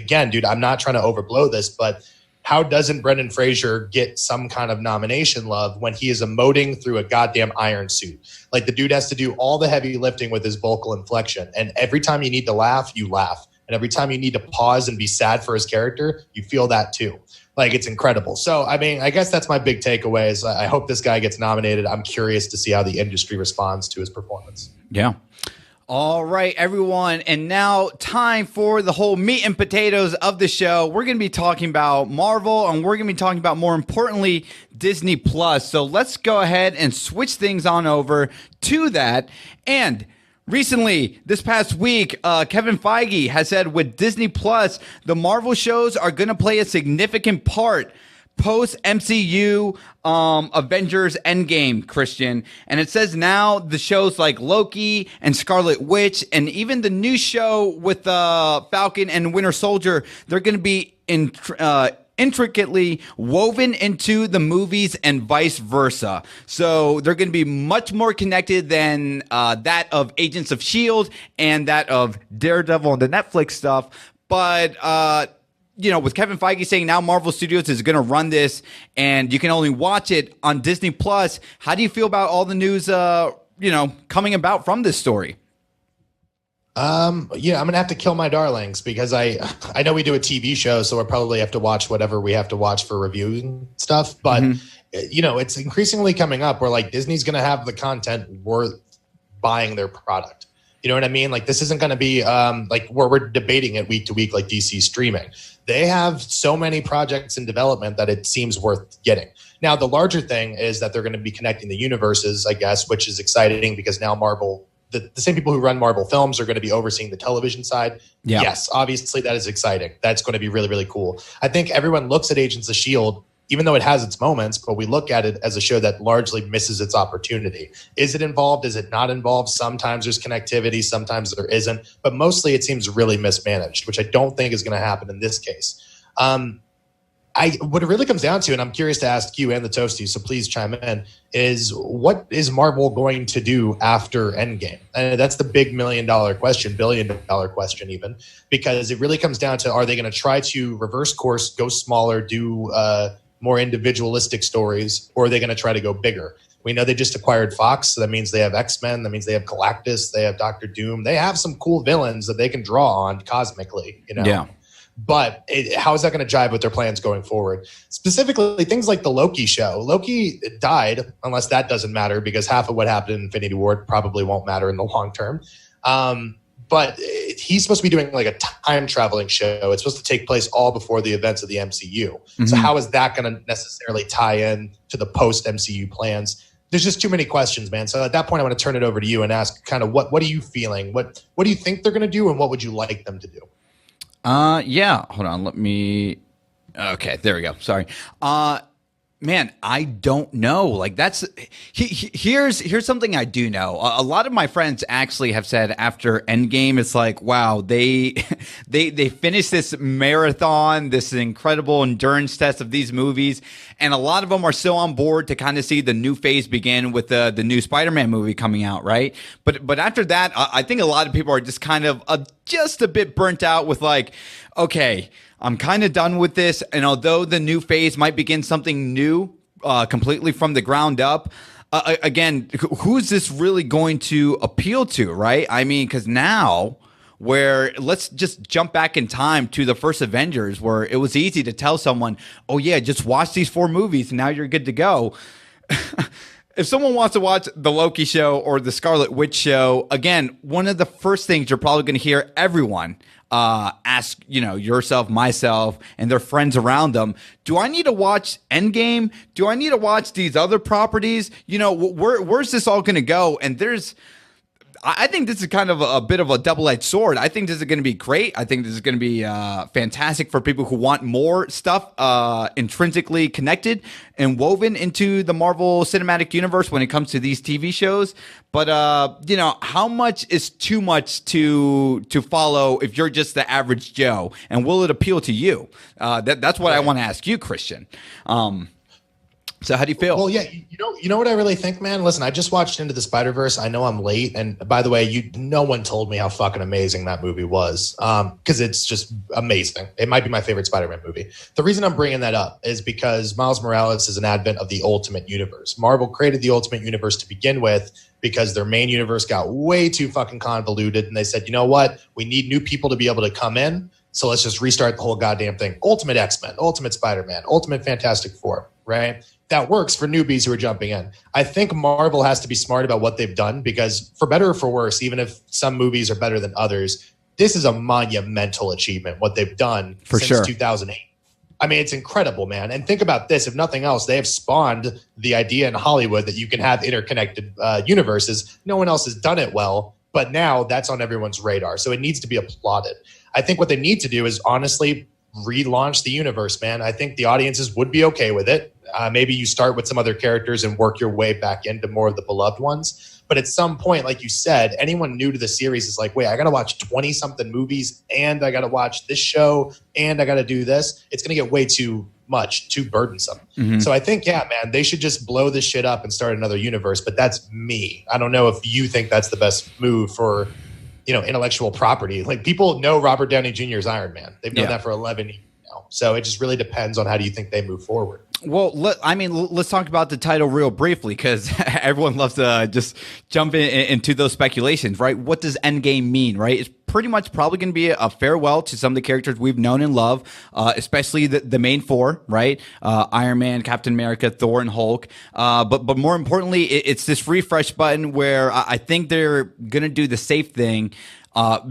not trying to overblow this, but how doesn't Brendan Fraser get some kind of nomination love when he is emoting through a goddamn iron suit? Like, the dude has to do all the heavy lifting with his vocal inflection. And every time you need to laugh, you laugh. And every time you need to pause and be sad for his character, you feel that too. Like, it's incredible. So, I mean, I guess that's my big takeaway is I hope this guy gets nominated. I'm curious to see how the industry responds to his performance. Yeah. All right, everyone. And now time for the whole meat and potatoes of the show. We're going to be talking about Marvel, and we're going to be talking about, more importantly, Disney Plus. So let's go ahead and switch things on over to that. And recently, this past week, Kevin Feige has said with Disney Plus, the Marvel shows are going to play a significant part post-MCU Avengers Endgame, Christian. And it says now the shows like Loki and Scarlet Witch and even the new show with Falcon and Winter Soldier, they're going to be intricately woven into the movies and vice versa. So they're going to be much more connected than that of Agents of S.H.I.E.L.D. and that of Daredevil and the Netflix stuff. But with Kevin Feige saying now Marvel Studios is going to run this and you can only watch it on Disney Plus, how do you feel about all the news, coming about from this story? I'm going to have to kill my darlings because I know we do a TV show, so we'll probably have to watch whatever we have to watch for reviewing stuff. But, it's increasingly coming up where like Disney's going to have the content worth buying their product. You know what I mean? Like, this isn't going to be like where we're debating it week to week like DC streaming. They have so many projects in development that it seems worth getting. Now, the larger thing is that they're going to be connecting the universes, I guess, which is exciting because now Marvel, the same people who run Marvel films are going to be overseeing the television side. Yeah. Yes, obviously that is exciting. That's going to be really, really cool. I think everyone looks at Agents of S.H.I.E.L.D., even though it has its moments, but we look at it as a show that largely misses its opportunity. Is it involved? Is it not involved? Sometimes there's connectivity, sometimes there isn't, but mostly it seems really mismanaged, which I don't think is going to happen in this case. What it really comes down to, and I'm curious to ask you and the Toasties, so please chime in, is what is Marvel going to do after Endgame? And that's the big $1 million question, $1 billion question even, because it really comes down to, are they going to try to reverse course, go smaller, do more individualistic stories, or are they going to try to go bigger? We know they just acquired Fox, so that means they have X-Men, that means they have Galactus, they have Doctor Doom. They have some cool villains that they can draw on cosmically, Yeah. But how is that going to jive with their plans going forward? Specifically, things like the Loki show. Loki died, unless that doesn't matter, because half of what happened in Infinity War probably won't matter in the long term. But he's supposed to be doing like a time-traveling show. It's supposed to take place all before the events of the MCU. Mm-hmm. So how is that going to necessarily tie in to the post-MCU plans? There's just too many questions, man. So at that point, I want to turn it over to you and ask kind of what are you feeling? What do you think they're going to do, and what would you like them to do? Yeah. Hold on. Okay, there we go. Sorry. Man, I don't know. Like here's something I do know. A lot of my friends actually have said after Endgame, it's like, wow, they finished this marathon, this incredible endurance test of these movies, and a lot of them are still on board to kind of see the new phase begin with the new Spider-Man movie coming out, right? But after that, I think a lot of people are just kind of just a bit burnt out with like, okay, I'm kind of done with this. And although the new phase might begin something new completely from the ground up, again, who's this really going to appeal to, right? I mean, because now let's just jump back in time to the first Avengers, where it was easy to tell someone, oh, yeah, just watch these 4 movies and now you're good to go. If someone wants to watch the Loki show or the Scarlet Witch show, again, one of the first things you're probably going to hear everyone ask, yourself, myself, and their friends around them, do I need to watch Endgame? Do I need to watch these other properties? Where's this all going to go? And I think this is kind of a bit of a double-edged sword. I think this is going to be great. I think this is going to be fantastic for people who want more stuff intrinsically connected and woven into the Marvel Cinematic Universe when it comes to these TV shows. But, how much is too much to follow if you're just the average Joe? And will it appeal to you? That's what I want to ask you, Christian. So how do you feel? Well, yeah, you know what I really think, man? Listen, I just watched Into the Spider-Verse. I know I'm late. And by the way, no one told me how fucking amazing that movie was, because it's just amazing. It might be my favorite Spider-Man movie. The reason I'm bringing that up is because Miles Morales is an advent of the Ultimate Universe. Marvel created the Ultimate Universe to begin with because their main universe got way too fucking convoluted. And they said, you know what? We need new people to be able to come in. So let's just restart the whole goddamn thing. Ultimate X-Men, Ultimate Spider-Man, Ultimate Fantastic Four, right? That works for newbies who are jumping in. I think Marvel has to be smart about what they've done because for better or for worse, even if some movies are better than others, this is a monumental achievement, what they've done since 2008. I mean, it's incredible, man. And think about this. If nothing else, they have spawned the idea in Hollywood that you can have interconnected universes. No one else has done it well, but now that's on everyone's radar. So it needs to be applauded. I think what they need to do is honestly relaunch the universe, man. I think the audiences would be okay with it. Maybe you start with some other characters and work your way back into more of the beloved ones. But at some point, like you said, anyone new to the series is like, wait, I got to watch 20-something movies and I got to watch this show and I got to do this. It's going to get way too much, too burdensome. Mm-hmm. So I think, yeah, man, they should just blow this shit up and start another universe. But that's me. I don't know if you think that's the best move for, intellectual property. Like people know Robert Downey Jr. is Iron Man. They've known that for 11 years now. So it just really depends on how do you think they move forward. Well, let's talk about the title real briefly because everyone loves to just jump into those speculations, right? What does Endgame mean, right? It's pretty much probably going to be a farewell to some of the characters we've known and love, especially the main 4, right? Iron Man, Captain America, Thor, and Hulk. But more importantly, it's this refresh button where I think they're going to do the safe thing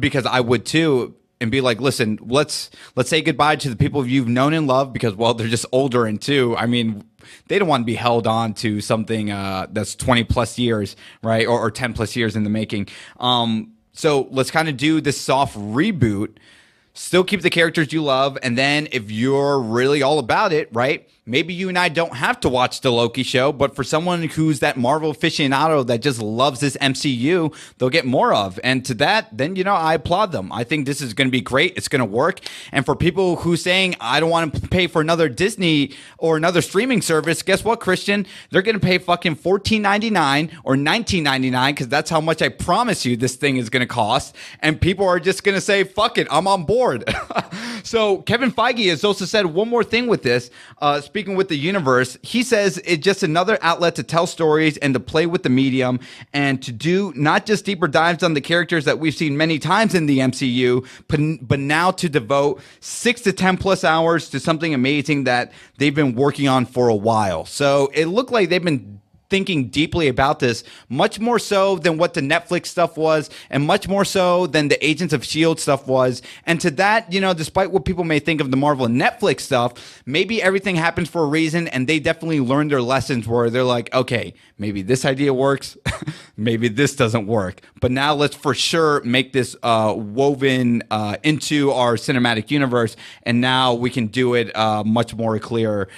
because I would too. And be like, listen, let's say goodbye to the people you've known and loved because, well, they're just older. And two, I mean, they don't want to be held on to something that's 20 plus years, right? Or 10 plus years in the making. So let's kind of do this soft reboot, still keep the characters you love. And then if you're really all about it, right? Maybe you and I don't have to watch the Loki show, but for someone who's that Marvel aficionado that just loves this MCU, they'll get more of. And to that, then, I applaud them. I think this is going to be great. It's going to work. And for people who saying, I don't want to pay for another Disney or another streaming service, guess what, Christian? They're going to pay fucking $14.99 or $19.99 because that's how much I promise you this thing is going to cost. And people are just going to say, fuck it, I'm on board. So Kevin Feige has also said one more thing with this. Speaking with the universe, he says it's just another outlet to tell stories and to play with the medium and to do not just deeper dives on the characters that we've seen many times in the MCU, but now to devote 6 to 10 plus hours to something amazing that they've been working on for a while. So it looked like they've been thinking deeply about this, much more so than what the Netflix stuff was, and much more so than the Agents of S.H.I.E.L.D. stuff was. And to that, despite what people may think of the Marvel and Netflix stuff, maybe everything happens for a reason, and they definitely learned their lessons where they're like, okay, maybe this idea works, maybe this doesn't work, but now let's for sure make this woven into our cinematic universe, and now we can do it much more clear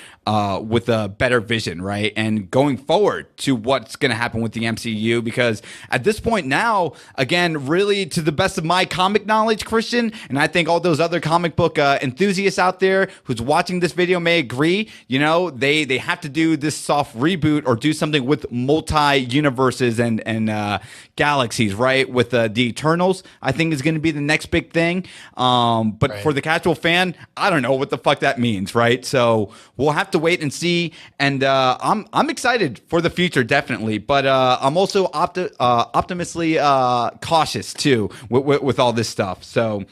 with a better vision, right? And going forward to what's going to happen with the MCU, because at this point now, again, really to the best of my comic knowledge, Christian, and I think all those other comic book enthusiasts out there who's watching this video may agree, they have to do this soft reboot or do something with multi-universes and galaxies, right? With the Eternals, I think is going to be the next big thing. But for the casual fan, I don't know what the fuck that means, right? So we'll have to wait and see. And I'm excited for the future, definitely. But I'm also optimistically cautious too with all this stuff. So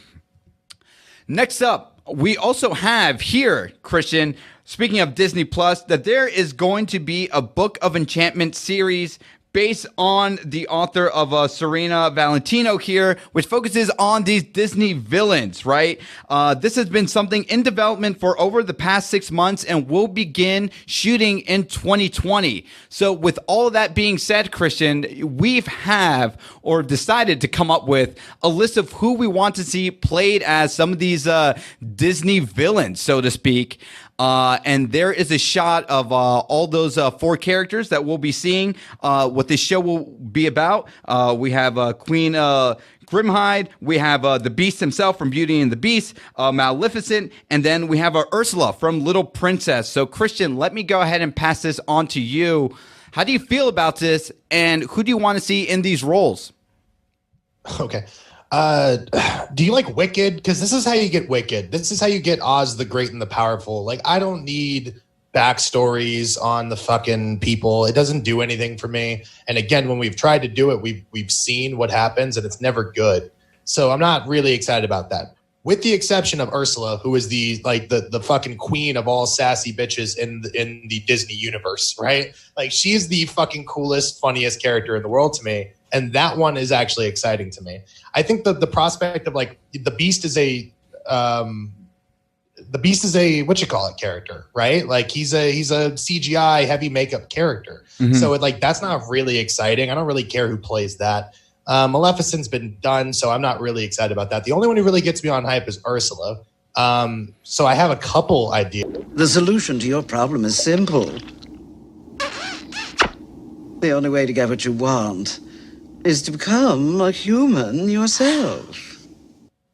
next up, we also have here, Christian, speaking of Disney Plus, that there is going to be a Book of Enchantment series based on the author of Serena Valentino here, which focuses on these Disney villains, right? This has been something in development for over the past 6 months and will begin shooting in 2020. So with all that being said, Christian, we've decided to come up with a list of who we want to see played as some of these Disney villains, so to speak. And there is a shot of all those 4 characters that we'll be seeing what this show will be about. We have Queen Grimhide, we have the Beast himself from Beauty and the Beast, Maleficent, and then we have Ursula from Little Princess. So Christian, let me go ahead and pass this on to you. How do you feel about this, and who do you want to see in these roles? Okay. Do you like Wicked? Because this is how you get Wicked. This is how you get Oz the Great and the Powerful. Like, I don't need backstories on the fucking people. It doesn't do anything for me. And again, when we've tried to do it, we've seen what happens, and it's never good. So I'm not really excited about that. With the exception of Ursula, who is the fucking queen of all sassy bitches in the Disney universe, right? Like, she's the fucking coolest, funniest character in the world to me. And that one is actually exciting to me. I think the prospect of like the Beast is a character, right? Like he's a CGI heavy makeup character. Mm-hmm. So that's not really exciting. I don't really care who plays that. Maleficent's been done, so I'm not really excited about that. The only one who really gets me on hype is Ursula. So I have a couple ideas. The solution to your problem is simple. The only way to get what you want is to become a human yourself.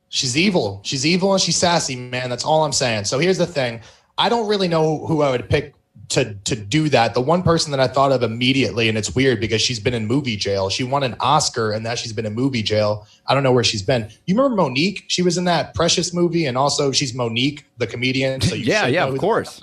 She's evil. She's evil and she's sassy, man. That's all I'm saying. So here's the thing. I don't really know who I would pick to do that. The one person that I thought of immediately, and it's weird because she's been in movie jail. She won an Oscar and now she's been in movie jail. I don't know where she's been. You remember Monique? She was in that Precious movie, and also she's Monique, the comedian. So you yeah, of course.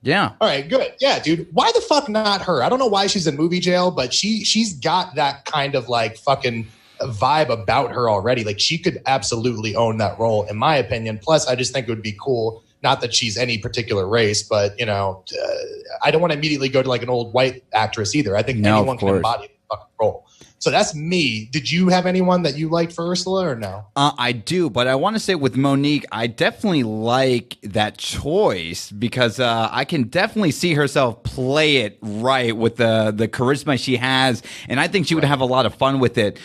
Yeah. All right, good. Yeah, dude. Why the fuck not her? I don't know why she's in movie jail, but she's got that kind of like fucking vibe about her already. Like, she could absolutely own that role, in my opinion. Plus, I just think it would be cool. Not that she's any particular race, but I don't want to immediately go to like an old white actress either. I think anyone can embody the fucking role. So that's me. Did you have anyone that you liked for Ursula or no? I do, but I want to say with Monique, I definitely like that choice because I can definitely see herself play it right with the charisma she has, and I think she would have a lot of fun with it.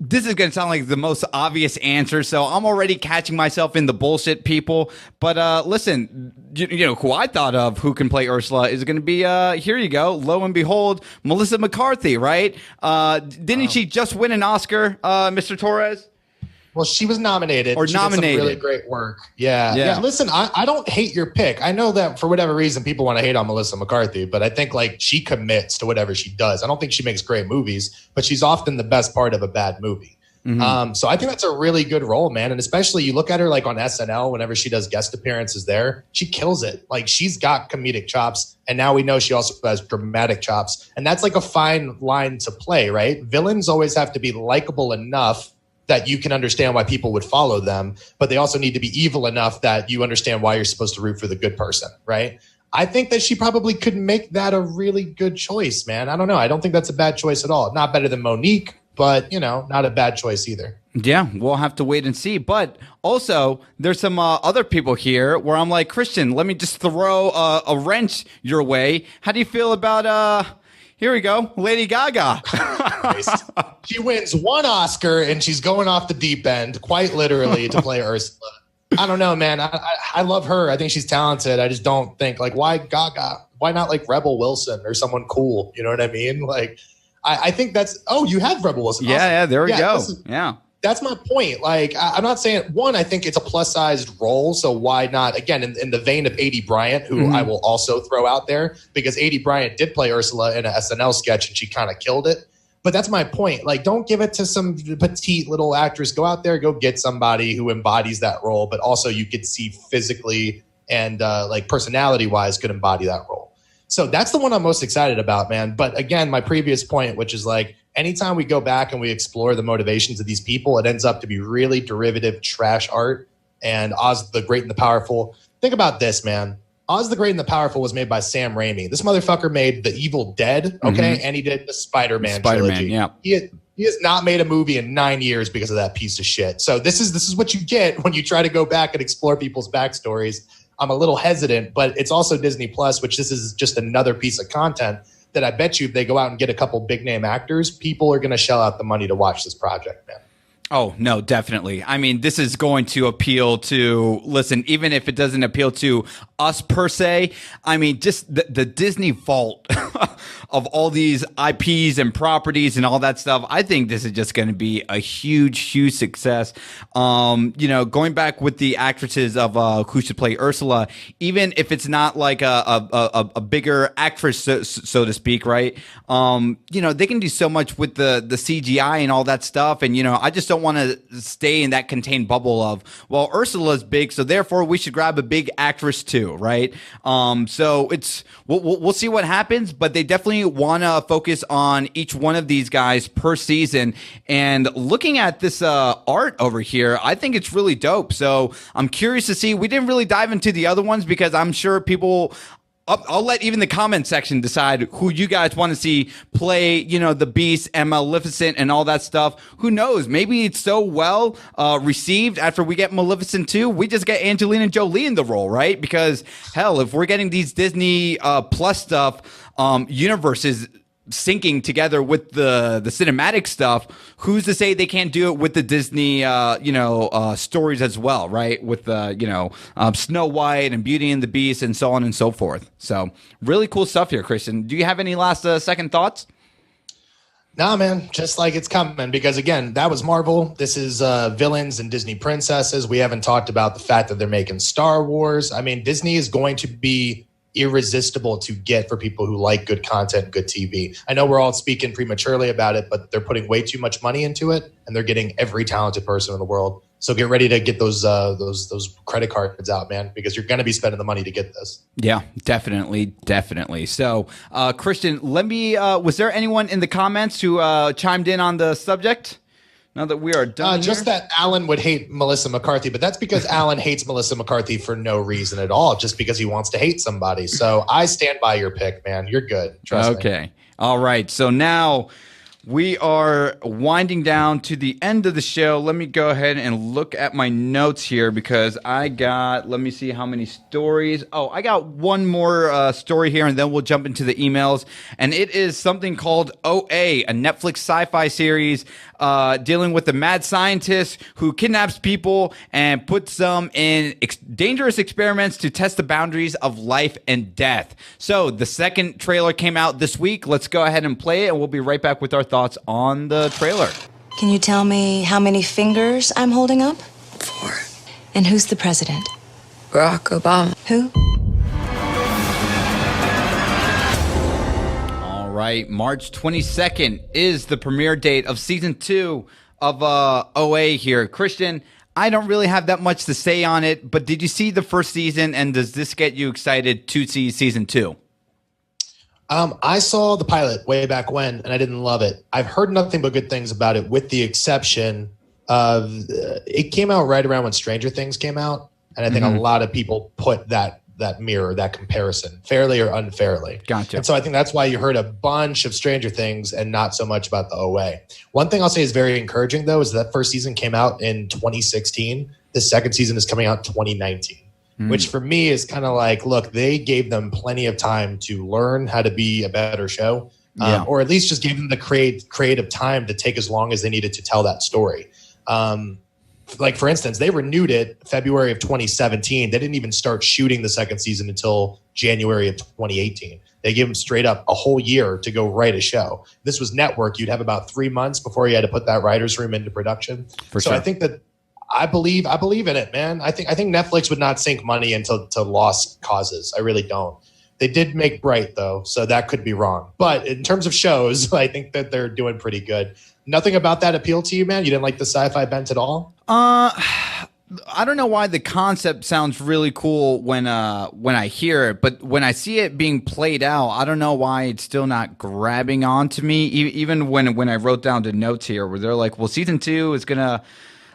This is going to sound like the most obvious answer, so I'm already catching myself in the bullshit, people. But listen, you know who I thought of who can play Ursula is going to be, here you go, lo and behold, Melissa McCarthy, right? Didn't she just win an Oscar, Mr. Torres? Well, she was nominated. She did some really great work. Yeah. Listen, I don't hate your pick. I know that for whatever reason, people want to hate on Melissa McCarthy, but I think like she commits to whatever she does. I don't think she makes great movies, but she's often the best part of a bad movie. Mm-hmm. So I think that's a really good role, man. And especially you look at her like on SNL, whenever she does guest appearances there, she kills it. Like, she's got comedic chops. And now we know she also has dramatic chops. And that's like a fine line to play, right? Villains always have to be likable enough that you can understand why people would follow them, but they also need to be evil enough that you understand why you're supposed to root for the good person, right? I think that she probably could make that a really good choice, man. I don't know. I don't think that's a bad choice at all. Not better than Monique, but, not a bad choice either. Yeah, we'll have to wait and see. But also, there's some other people here where I'm like, Christian, let me just throw a wrench your way. How do you feel about, here we go, Lady Gaga? She wins one Oscar, and she's going off the deep end, quite literally, to play Ursula. I don't know, man. I love her. I think she's talented. I just don't think, like, why Gaga? Why not, like, Rebel Wilson or someone cool? You know what I mean? Like, I think that's – oh, you have Rebel Wilson. Yeah, awesome. yeah, there we go. That's my point. Like, I'm not saying – one, I think it's a plus-sized role, so why not – again, in the vein of A.D. Bryant, who I will also throw out there, because A.D. Bryant did play Ursula in an SNL sketch, and she kind of killed it. But that's my point. Like, don't give it to some petite little actress. Go out there, go get somebody who embodies that role, but also you could see physically and like personality-wise could embody that role. So that's the one I'm most excited about, man. But again, my previous point, which is like, anytime we go back and we explore the motivations of these people, it ends up to be really derivative trash art. And Oz the Great and the Powerful. Think about this, man. Oz the Great and the Powerful was made by Sam Raimi. This motherfucker made The Evil Dead, okay? And he did the Spider-Man trilogy. Yeah. He has not made a movie in 9 years because of that piece of shit. So this is what you get when you try to go back and explore people's backstories. I'm a little hesitant, but it's also Disney Plus, which this is just another piece of content that I bet you if they go out and get a couple big name actors, people are going to shell out the money to watch this project, man. Oh, no, definitely. I mean, this is going to appeal to, listen, even if it doesn't appeal to us per se, I mean, just the Disney vault of all these IPs and properties and all that stuff. I think this is just going to be a huge, huge success. Going back with the actresses of who should play Ursula, even if it's not like a bigger actress, so to speak, right? They can do so much with the CGI and all that stuff. And, I just don't want to stay in that contained bubble of, well, Ursula's big, so therefore we should grab a big actress too, right? So it's we'll see what happens, but they definitely want to focus on each one of these guys per season. And looking at this art over here, I think it's really dope. So I'm curious to see. We didn't really dive into the other ones because I'm sure people. I'll let even the comment section decide who you guys want to see play, the Beast and Maleficent and all that stuff. Who knows? Maybe it's so well received after we get Maleficent 2, we just get Angelina Jolie in the role, right? Because, hell, if we're getting these Disney Plus stuff, universes syncing together with the cinematic stuff, who's to say they can't do it with the Disney stories as well, right? With Snow White and Beauty and the Beast and so on and so forth. So really cool stuff here, Christian. Do you have any last second thoughts? Nah, man, just like it's coming, because again, that was Marvel. This is villains and Disney princesses. We haven't talked about the fact that they're making Star Wars. I mean, Disney is going to be irresistible to get for people who like good content, good TV. I know we're all speaking prematurely about it, but they're putting way too much money into it, and they're getting every talented person in the world. So get ready to get those credit cards out, man, because you're going to be spending the money to get this. Yeah, definitely. So, Christian, let me. Was there anyone in the comments who chimed in on the subject? Now that we are done just that Alan would hate Melissa McCarthy, but that's because Alan hates Melissa McCarthy for no reason at all, just because he wants to hate somebody. So I stand by your pick, man. You're good. Trust me. Okay. All right. So now we are winding down to the end of the show. Let me go ahead and look at my notes here because let me see how many stories. Oh, I got one more story here, and then we'll jump into the emails. And it is something called OA, a Netflix sci-fi series dealing with a mad scientist who kidnaps people and puts them in dangerous experiments to test the boundaries of life and death. So the second trailer came out this week. Let's go ahead and play it, and we'll be right back with our thoughts on the trailer. Can you tell me how many fingers I'm holding up? 4. And who's the president? Barack Obama. Who? All right, March 22nd is the premiere date of season 2 of OA here. Christian, I don't really have that much to say on it, but did you see the first season, and does this get you excited to see season 2? I saw the pilot way back when, and I didn't love it. I've heard nothing but good things about it, with the exception of it came out right around when Stranger Things came out, and I think a lot of people put that mirror, that comparison, fairly or unfairly. Gotcha. And so I think that's why you heard a bunch of Stranger Things and not so much about the OA. One thing I'll say is very encouraging, though, is that first season came out in 2016. The second season is coming out in 2019, which for me is kind of like, look, they gave them plenty of time to learn how to be a better show, or at least just gave them the creative time to take as long as they needed to tell that story. Like, for instance, they renewed it February of 2017. They didn't even start shooting the second season until January of 2018. They gave them straight up a whole year to go write a show. This was network. You'd have about 3 months before you had to put that writer's room into production. So I think that I believe in it, man. I think Netflix would not sink money into lost causes. I really don't. They did make Bright, though, so that could be wrong. But in terms of shows, I think that they're doing pretty good. Nothing about that appealed to you, man? You didn't like the sci-fi bent at all? I don't know why the concept sounds really cool when I hear it, but when I see it being played out, I don't know why it's still not grabbing onto me. Even when I wrote down the notes here, where they're like, well, season 2 is gonna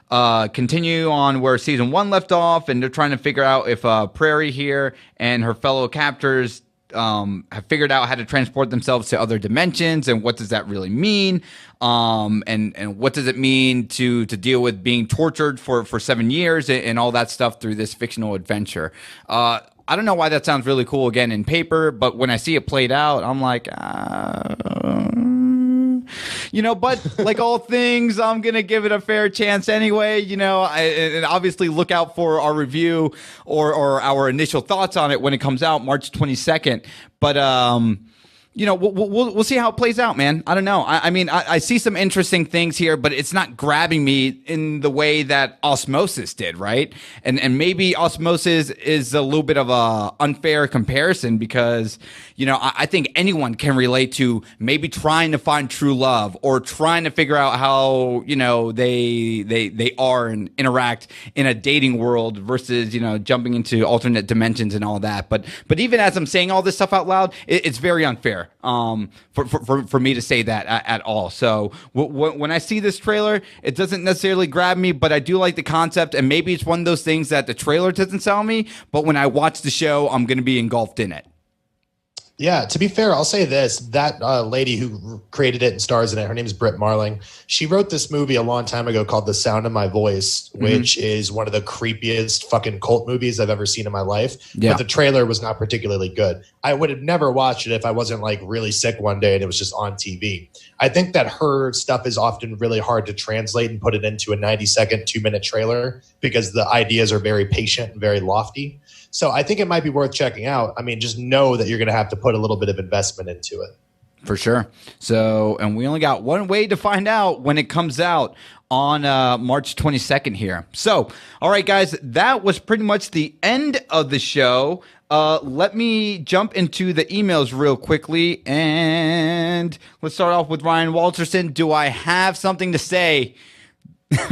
continue on where season 1 left off, and they're trying to figure out if Prairie here and her fellow captors have figured out how to transport themselves to other dimensions, and what does that really mean, and what does it mean to deal with being tortured for 7 years and all that stuff through this fictional adventure. I don't know why that sounds really cool again in paper, but when I see it played out, I'm like, but like all things, I'm going to give it a fair chance anyway, and obviously look out for our review or our initial thoughts on it when it comes out March 22nd. But, we'll see how it plays out, man. I don't know. I see some interesting things here, but it's not grabbing me in the way that Osmosis did, right? And maybe Osmosis is a little bit of a unfair comparison because, I think anyone can relate to maybe trying to find true love or trying to figure out how, they are and interact in a dating world versus, jumping into alternate dimensions and all that. But even as I'm saying all this stuff out loud, it's very unfair. For me to say that at all. So when I see this trailer, it doesn't necessarily grab me, but I do like the concept, and maybe it's one of those things that the trailer doesn't sell me, but when I watch the show, I'm going to be engulfed in it. Yeah, to be fair, I'll say this. That lady who created it and stars in it, her name is Britt Marling. She wrote this movie a long time ago called The Sound of My Voice, which is one of the creepiest fucking cult movies I've ever seen in my life. Yeah. But the trailer was not particularly good. I would have never watched it if I wasn't like really sick one day and it was just on TV. I think that her stuff is often really hard to translate and put it into a 90-second, 2-minute trailer because the ideas are very patient and very lofty. So I think it might be worth checking out. I mean, just know that you're going to have to put a little bit of investment into it. For sure. So, and we only got one way to find out when it comes out on March 22nd here. So, all right, guys, that was pretty much the end of the show. Let me jump into the emails real quickly, and let's start off with Ryan Walterson. Do I have something to say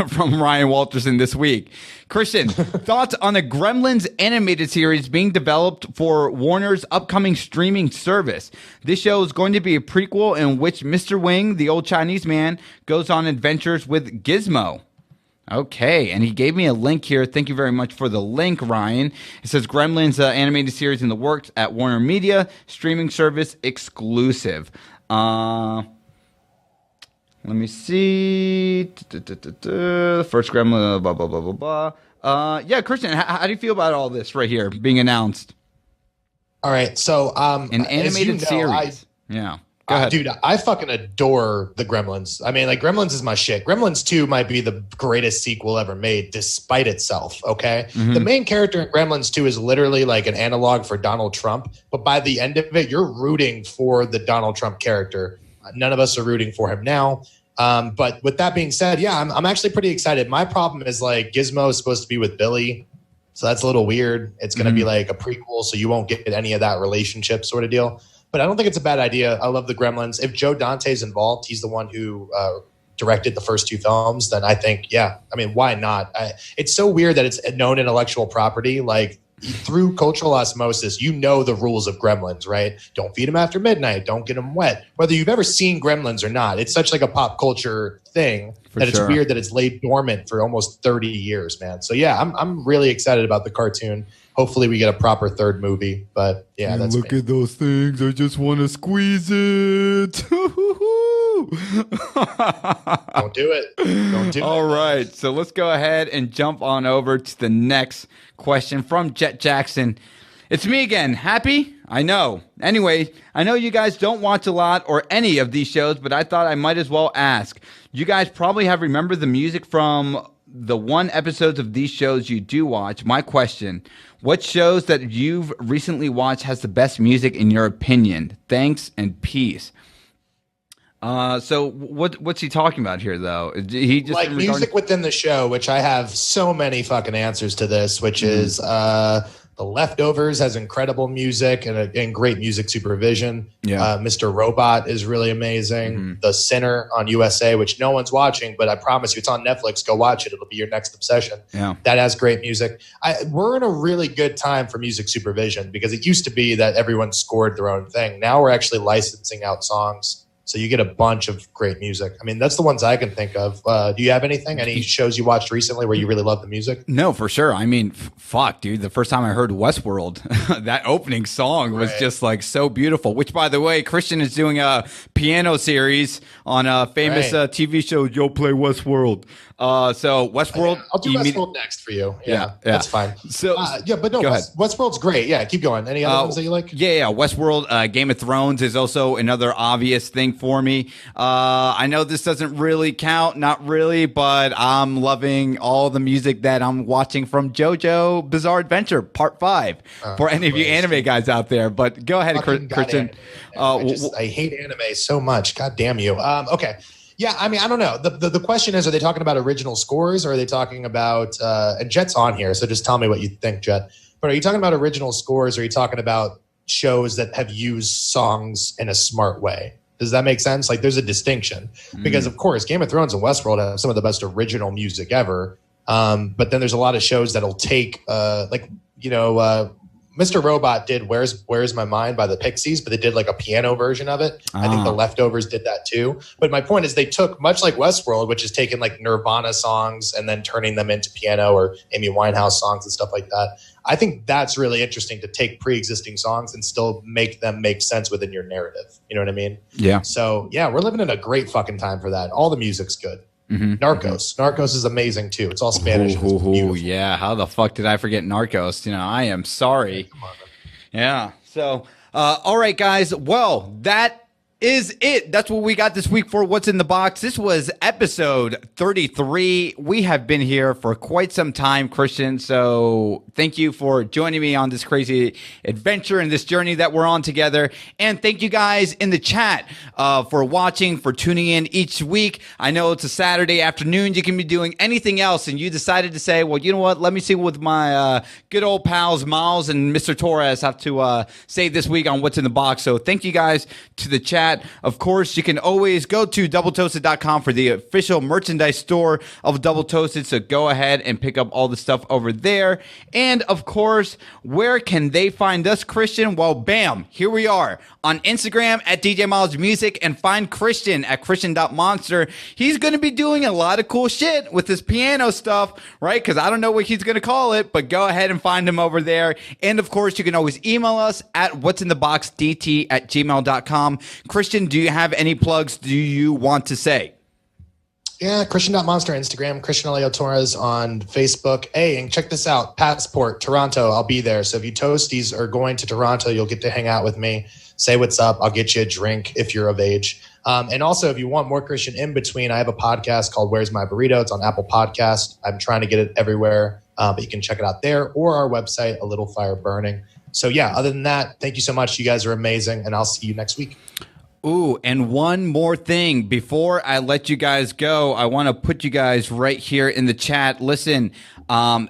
from Ryan Walterson this week? Christian, thoughts on the Gremlins animated series being developed for Warner's upcoming streaming service? This show is going to be a prequel in which Mr. Wing, the old Chinese man, goes on adventures with Gizmo. Okay, and he gave me a link here. Thank you very much for the link, Ryan. It says Gremlins animated series in the works at Warner Media, streaming service exclusive. Let me see. The first Gremlin, blah, blah, blah, blah, blah. Yeah, Christian, how do you feel about all this right here being announced? All right, so an animated series. Yeah. Go ahead. Dude, I fucking adore the Gremlins. I mean, like, Gremlins is my shit. Gremlins 2 might be the greatest sequel ever made, despite itself, okay? Mm-hmm. The main character in Gremlins 2 is literally like an analog for Donald Trump, but by the end of it, you're rooting for the Donald Trump character. None of us are rooting for him now. But with that being said, yeah, I'm actually pretty excited. My problem is, like, Gizmo is supposed to be with Billy, so that's a little weird. It's going to be like a prequel, so you won't get any of that relationship sort of deal. But I don't think it's a bad idea. I love the Gremlins. If Joe Dante's involved, he's the one who directed the first 2 films, then I think, yeah, I mean, why not? It's so weird that it's known intellectual property. Like, through cultural osmosis, you know the rules of Gremlins, right? Don't feed them after midnight. Don't get them wet. Whether you've ever seen Gremlins or not, it's such like a pop culture thing that it's weird that it's laid dormant for almost 30 years, man. So yeah, I'm really excited about the cartoon. hopefully we get a proper third movie. But yeah, that's look at those things. I just want to squeeze it. Don't do it. Don't do it. All right. So let's go ahead and jump on over to the next question from Jet Jackson. It's me again. Happy? I know. Anyway, I know you guys don't watch a lot or any of these shows, but I thought I might as well ask. You guys probably have remembered the music from the one episodes of these shows you do watch. My question, what shows that you've recently watched has the best music in your opinion? Thanks and peace. So what's he talking about here, though? He just like music within the show, which I have so many fucking answers to this, which is The Leftovers has incredible music and great music supervision. Yeah. Mr. Robot is really amazing. The Sinner on USA, which no one's watching, but I promise you it's on Netflix. Go watch it. It'll be your next obsession. Yeah. That has great music. We're in a really good time for music supervision because it used to be that everyone scored their own thing. Now we're actually licensing out songs. So you get a bunch of great music. I mean, that's the ones I can think of. Do you have anything? Any shows you watched recently where you really love the music? No, for sure. I mean, fuck, dude. The first time I heard Westworld, that opening song was just like so beautiful. Which, by the way, Christian is doing a piano series on a famous TV show, Yo Play Westworld. So Westworld. I'll do Westworld next for you. Yeah, that's fine. So but no, Westworld's great. Yeah, keep going. Any other ones that you like? Yeah. Westworld, Game of Thrones is also another obvious thing for me. I know this doesn't really count, not really, but I'm loving all the music that I'm watching from JoJo Bizarre Adventure Part 5 for any of you anime guys out there. But go ahead, Christian. I hate anime so much. God damn you. Okay. Yeah, I mean, I don't know. The question is, are they talking about original scores or are they talking about and Jet's on here, so just tell me what you think, Jet. But are you talking about original scores or are you talking about shows that have used songs in a smart way? Does that make sense? Like there's a distinction because of course Game of Thrones and Westworld have some of the best original music ever. But then there's a lot of shows that'll take Mr. Robot did Where's My Mind by the Pixies, but they did like a piano version of it. I think The Leftovers did that too. But my point is they took, much like Westworld, which has taken like Nirvana songs and then turning them into piano or Amy Winehouse songs and stuff like that. I think that's really interesting to take pre-existing songs and still make them make sense within your narrative. You know what I mean? Yeah. So yeah, we're living in a great fucking time for that. All the music's good. Narcos is amazing too. It's all Spanish. Yeah, how the fuck did I forget Narcos? I am sorry. Yeah. So all right, guys, well, that is it. That's what we got this week for What's in the Box. This was episode 33. We have been here for quite some time, Christian, so thank you for joining me on this crazy adventure and this journey that we're on together. And thank you guys in the chat for watching, for tuning in each week. I know it's a Saturday afternoon. You can be doing anything else, and you decided to say, well, you know what? Let me see what my good old pals Miles and Mr. Torres have to say this week on What's in the Box. So thank you guys to the chat. Of course, you can always go to doubletoasted.com for the official merchandise store of Double Toasted. So go ahead and pick up all the stuff over there. And of course, where can they find us, Christian? Well, bam, here we are on Instagram at DJ Milez Music, and find Christian at Christian.monster. He's going to be doing a lot of cool shit with his piano stuff, right? Because I don't know what he's going to call it, but go ahead and find him over there. And of course, you can always email us at what'sintheboxdt@gmail.com. Christian, do you have any plugs do you want to say? Yeah, Christian.monster Instagram, Christian Elio Torres on Facebook. Hey, and check this out, Passport, Toronto, I'll be there. So if you toasties are going to Toronto, you'll get to hang out with me. Say what's up. I'll get you a drink if you're of age. And also, if you want more Christian in between, I have a podcast called Where's My Burrito? It's on Apple Podcast. I'm trying to get it everywhere, but you can check it out there or our website, A Little Fire Burning. So yeah, other than that, thank you so much. You guys are amazing, and I'll see you next week. Ooh, and one more thing. Before I let you guys go, I want to put you guys right here in the chat. Listen,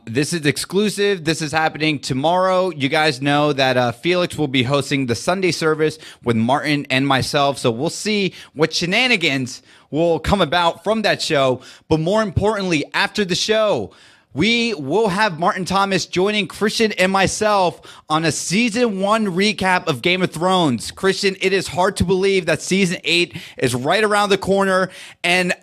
this is exclusive. This is happening tomorrow. You guys know that Felix will be hosting the Sunday service with Martin and myself. So we'll see what shenanigans will come about from that show. But more importantly, after the show, we will have Martin Thomas joining Christian and myself on a season 1 recap of Game of Thrones. Christian, it is hard to believe that season 8 is right around the corner. And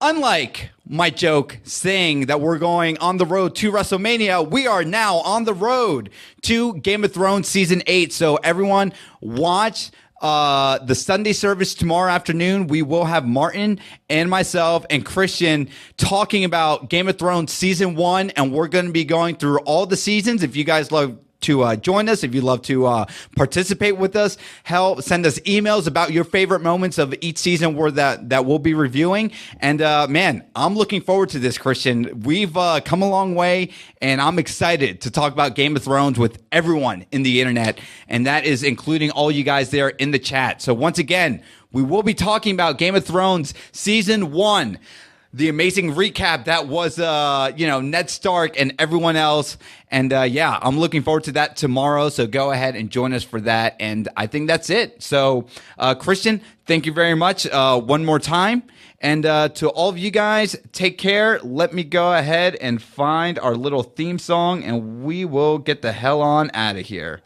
unlike my joke saying that we're going on the road to WrestleMania. We are now on the road to Game of Thrones Season 8. So everyone watch the Sunday service tomorrow afternoon. We will have Martin and myself and Christian talking about Game of Thrones Season 1, and we're going to be going through all the seasons. If you guys love to join us, if you love to participate with us, send us emails about your favorite moments of each season that we'll be reviewing. And man, I'm looking forward to this, Christian. We've come a long way, and I'm excited to talk about Game of Thrones with everyone in the internet, and that is including all you guys there in the chat. So once again, we will be talking about Game of Thrones Season 1. The amazing recap that was, Ned Stark and everyone else. And yeah, I'm looking forward to that tomorrow. So go ahead and join us for that. And I think that's it. So, Christian, thank you very much one more time. And to all of you guys, take care. Let me go ahead and find our little theme song, and we will get the hell on out of here.